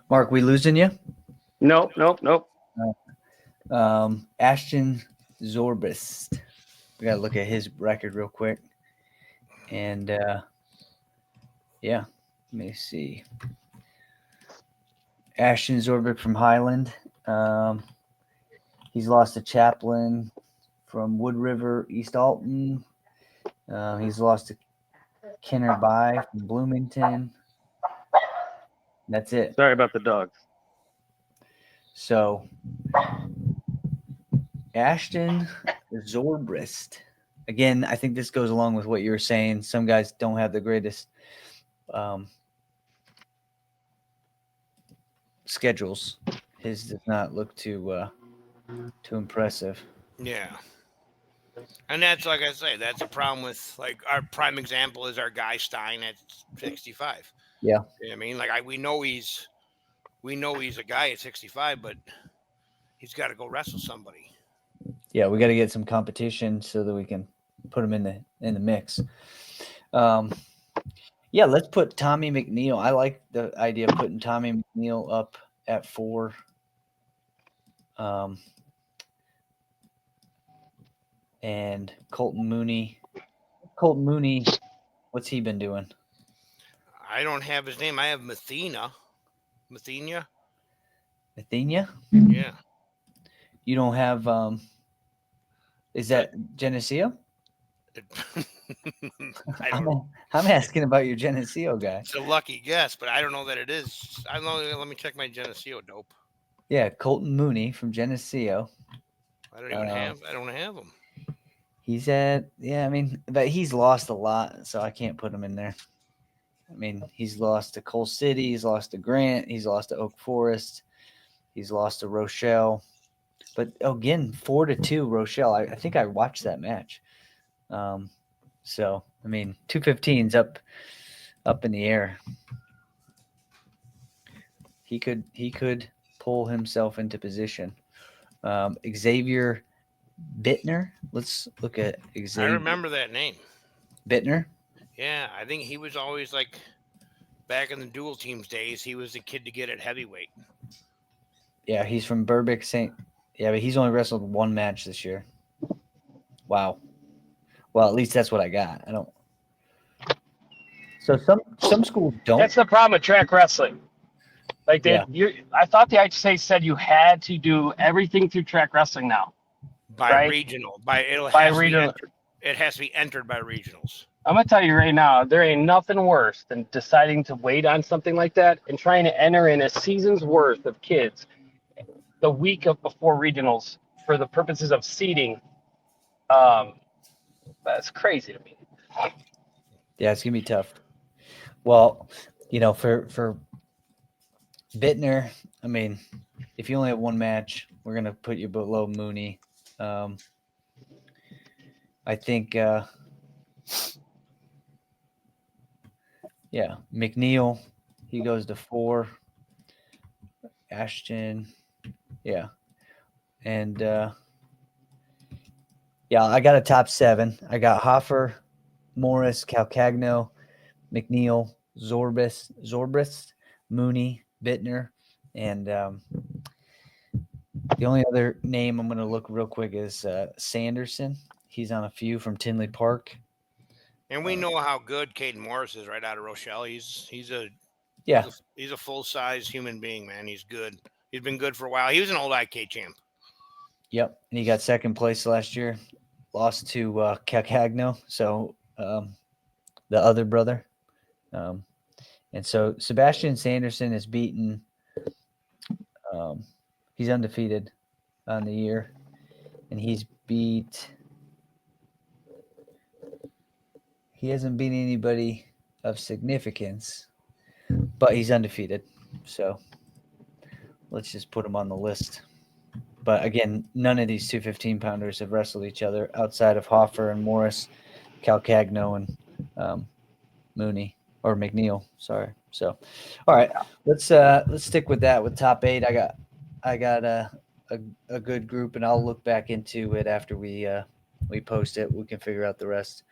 Mark, we losing you? Nope. Ashton Zorbist. We got to look at his record real quick. And, let me see. Ashton Zorbist from Highland. He's lost to Chaplin from Wood River, East Alton. He's lost to Kenner By from Bloomington. That's it. Sorry about the dogs. So, Ashton Zorbist. Again, I think this goes along with what you were saying. Some guys don't have the greatest schedules. His does not look too impressive. Yeah. And that's, like I say, that's a problem with, like, our prime example is our guy Stein at 65. Yeah. You know what I mean? Like, we know he's a guy at 65, but he's got to go wrestle somebody. Yeah, we got to get some competition so that we can put him in the mix. Let's put Tommy McNeil. I like the idea of putting Tommy McNeil up at 4. And Colton Mooney. What's he been doing? I don't have his name. I have Mathena. Mathenia? Yeah. You don't have is that Geneseo? I'm asking about your Geneseo guy. It's a lucky guess, but I don't know that it is. I don't know. Let me check my Geneseo dope. Yeah, Colton Mooney from Geneseo. I don't have him. He's at but he's lost a lot, so I can't put him in there. I mean, he's lost to Coal City, he's lost to Grant, he's lost to Oak Forest, he's lost to Rochelle. But again, 4-2 Rochelle. I think I watched that match. So I mean, 215's up in the air. He could pull himself into position. Xavier Bittner. Let's look at Xavier. I remember that name. Bittner? Yeah, I think he was always like back in the dual teams days, he was the kid to get at heavyweight. Yeah, he's from Burbick St. Yeah, but he's only wrestled 1 match this year. Wow. Well, at least that's what I got. I don't. So some schools don't. That's the problem with track wrestling. Like I thought the IHSA said you had to do everything through track wrestling now. By right? regional. It has to be entered by regionals. I'm gonna tell you right now, there ain't nothing worse than deciding to wait on something like that and trying to enter in a season's worth of kids the week of before regionals for the purposes of seeding. That's crazy to me. Yeah, it's gonna be tough. Well, for Bittner, I mean, if you only have one match, we're gonna put you below Mooney. I think, McNeil, he goes to 4. Ashton, and I got a top 7. I got Hoffer, Morris, Calcagno, McNeil, Zorbis, Mooney, Bittner, and the only other name I'm going to look real quick is Sanderson. He's on a few from Tinley Park. And we know how good Caden Morris is right out of Rochelle. He's a full size human being, man. He's good. He's been good for a while. He was an old IK champ. Yep, and he got second place last year. Lost to Calcagno, so the other brother. And so Sebastian Sanderson is beaten. He's undefeated on the year, and he hasn't beaten anybody of significance, but he's undefeated. So let's just put him on the list. But again, none of these 215-pounders have wrestled each other outside of Hoffer and Morris, Calcagno, and Mooney or McNeil. Sorry. So, all right, let's stick with that with top 8. I got a good group, and I'll look back into it after we post it. We can figure out the rest.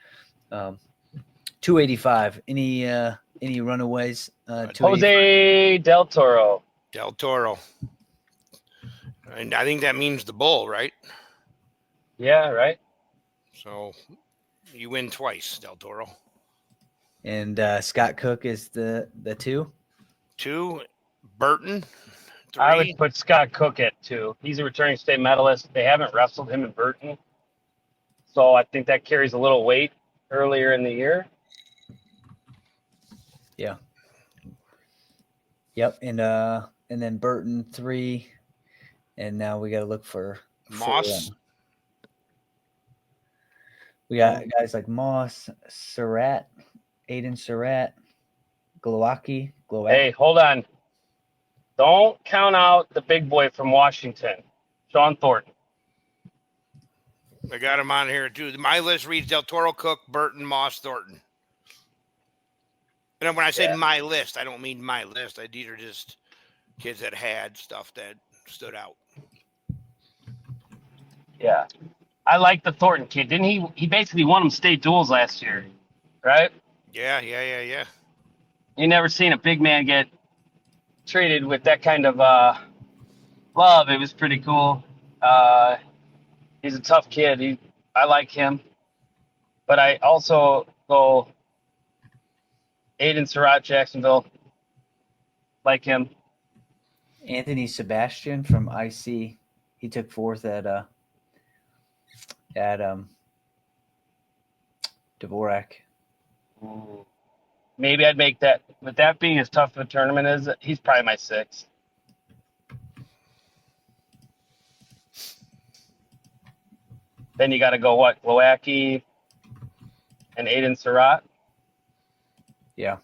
285. Any runaways? Jose Del Toro. Del Toro. And I think that means the bull, right? Yeah, right. So you win twice, Del Toro. And Scott Cook is the 2. 2, Burton. 3. I would put Scott Cook at 2. He's a returning state medalist. They haven't wrestled him in Burton, so I think that carries a little weight earlier in the year. Yeah. Yep, and then Burton 3, and now we got to look for Moss. 4. We got guys like Moss, Surratt, Aiden Surratt, Glowacki. Hey, hold on. Don't count out the big boy from Washington, Sean Thornton. I got him on here too. My list reads Del Toro, Cook, Burton, Moss, Thornton. And when I say my list, I don't mean my list. These are just kids that had stuff that stood out. Yeah. I like the Thornton kid. Didn't he? He basically won them state duels last year, right? Yeah. You never seen a big man get treated with that kind of love. It was pretty cool. He's a tough kid. I like him. But I also go Aiden Surratt, Jacksonville. Like him. Anthony Sebastian from IC. He took 4th at Dvorak. Ooh. Maybe I'd make that. With that being as tough of a tournament as he's probably my 6th. Then you got to go what? Glowacki and Aiden Surratt. Yeah.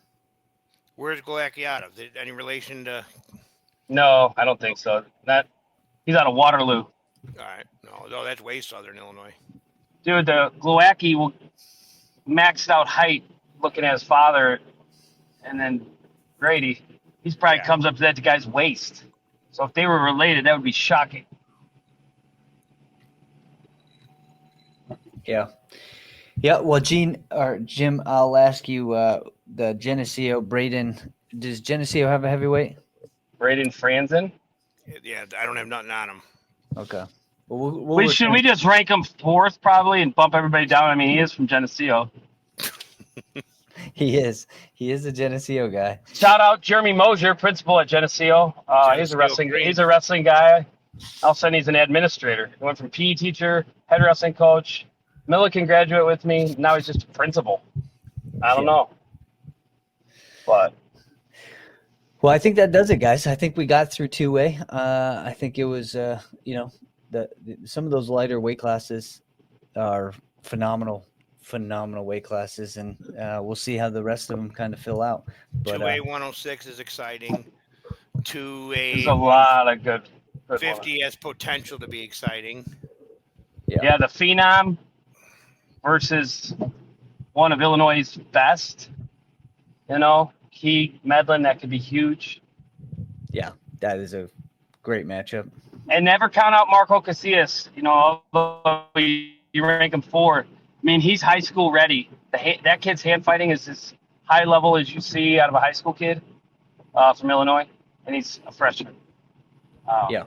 Where's Glowacki out of? Any relation to? No, I don't think so. He's out of Waterloo. All right. No, that's way southern Illinois. Dude, the Glowacki will maxed out height looking at his father, and then Grady, he's probably comes up to that guy's waist. So if they were related, that would be shocking. Yeah. Yeah. Well, Jim, I'll ask you the Geneseo, Braden. Does Geneseo have a heavyweight? Braden Franzen? Yeah, I don't have nothing on him. Okay. Well, should we just rank him 4th probably and bump everybody down? I mean, he is from Geneseo. He is a Geneseo guy. Shout out Jeremy Mosier, principal at Geneseo. He's a wrestling guy. All of a sudden, he's an administrator. He went from PE teacher, head wrestling coach, Millikan graduate with me. Now he's just a principal. I don't know. But well, I think that does it, guys. I think we got through 2A. I think it was, some of those lighter weight classes are phenomenal weight classes, and we'll see how the rest of them kind of fill out. But 2A 106 is exciting. 2A there's a lot of good 50 has potential to be exciting. Yeah, the Phenom versus one of Illinois' best. Key Medlin, that could be huge. Yeah, that is a great matchup. And never count out Marco Casillas. Although you rank him 4, I mean, he's high school ready. That kid's hand fighting is as high level as you see out of a high school kid from Illinois, and he's a freshman. Yeah.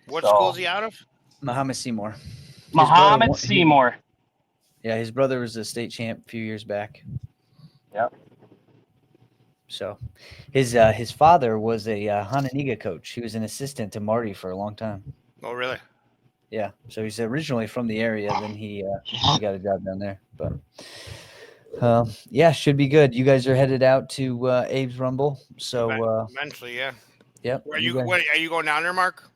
What school is he out of? Muhammad Seymour. Seymour. Yeah, his brother was a state champ a few years back. Yep. So his father was a Hananiga coach. He was an assistant to Marty for a long time. Oh, really? Yeah. So he's originally from the area. Then he got a job down there. But yeah, should be good. You guys are headed out to Abe's Rumble. So eventually, yeah. Yep. Are you going down there, Mark?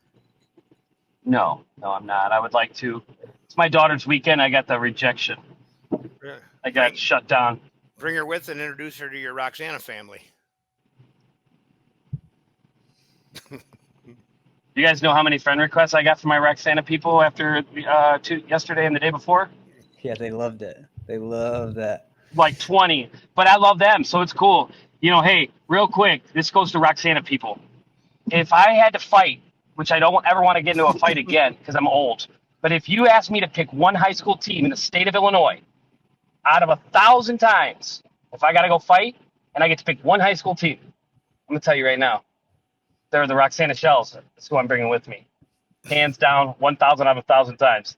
No, I'm not. I would like to. It's my daughter's weekend. I got the rejection. Yeah. I got shut down. Bring her with and introduce her to your Roxana family. You guys know how many friend requests I got from my Roxana people after yesterday and the day before? Yeah, they loved it. They love that. Like 20. But I love them, so it's cool. Hey, real quick, this goes to Roxana people. If I had to fight, which I don't ever want to get into a fight again because I'm old, but if you asked me to pick one high school team in the state of Illinois, out of 1,000 times, if I got to go fight and I get to pick one high school team, I'm going to tell you right now, they're the Roxana Shells. That's who I'm bringing with me. Hands down, 1,000 out of 1,000 times.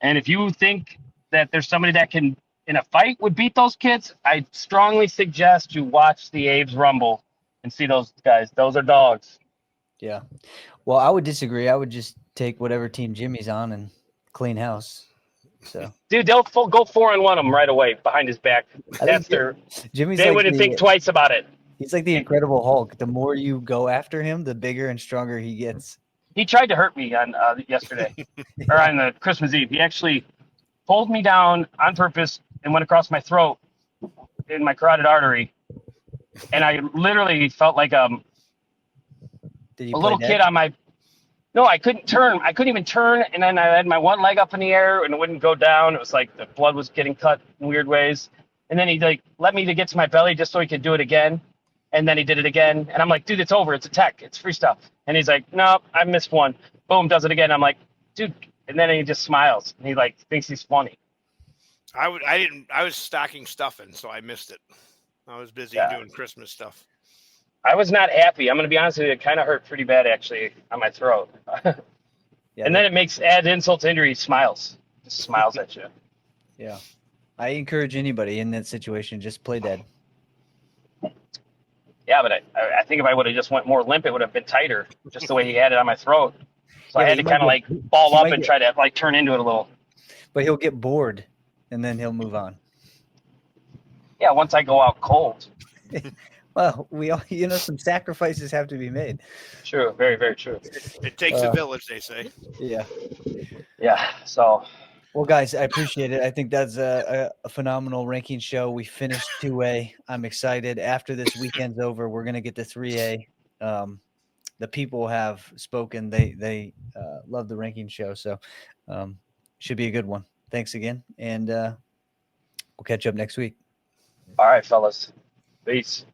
And if you think that there's somebody that can, in a fight, would beat those kids, I strongly suggest you watch the Abe's Rumble and see those guys. Those are dogs. Yeah. Well, I would disagree. I would just take whatever team Jimmy's on and clean house. So, dude, they'll go 4-1 him right away behind his back. That's Jimmy's. They wouldn't think twice about it. He's like the Incredible Hulk. The more you go after him, the bigger and stronger he gets. He tried to hurt me on yesterday or on the Christmas Eve. He actually pulled me down on purpose and went across my throat in my carotid artery, and I literally felt like a little kid on my. No, I couldn't turn. I couldn't even turn, and then I had my one leg up in the air, and it wouldn't go down. It was like the blood was getting cut in weird ways. And then he let me to get to my belly just so he could do it again. And then he did it again, and I'm like, dude, it's over. It's a tech. It's free stuff. And he's like, no, I missed one. Boom, does it again. I'm like, dude, and then he just smiles, and he thinks he's funny. I was stocking stuffing, so I missed it. I was busy doing Christmas stuff. I was not happy. I'm going to be honest with you. It kind of hurt pretty bad, actually, on my throat. And then it adds insult to injury. He smiles. Just smiles at you. Yeah. I encourage anybody in that situation, just play dead. Yeah, but I think if I would have just went more limp, it would have been tighter, just the way he had it on my throat. So I had to kind of ball up and try to turn into it a little. But he'll get bored, and then he'll move on. Yeah, once I go out cold. Well, we all, some sacrifices have to be made. True, very, very true. It takes a village, they say. Yeah. Yeah. So. Well, guys, I appreciate it. I think that's a phenomenal ranking show. We finished 2A. I'm excited. After this weekend's over, we're going to get to 3A. The people have spoken. They love the ranking show. So should be a good one. Thanks again. And we'll catch up next week. All right, fellas. Peace.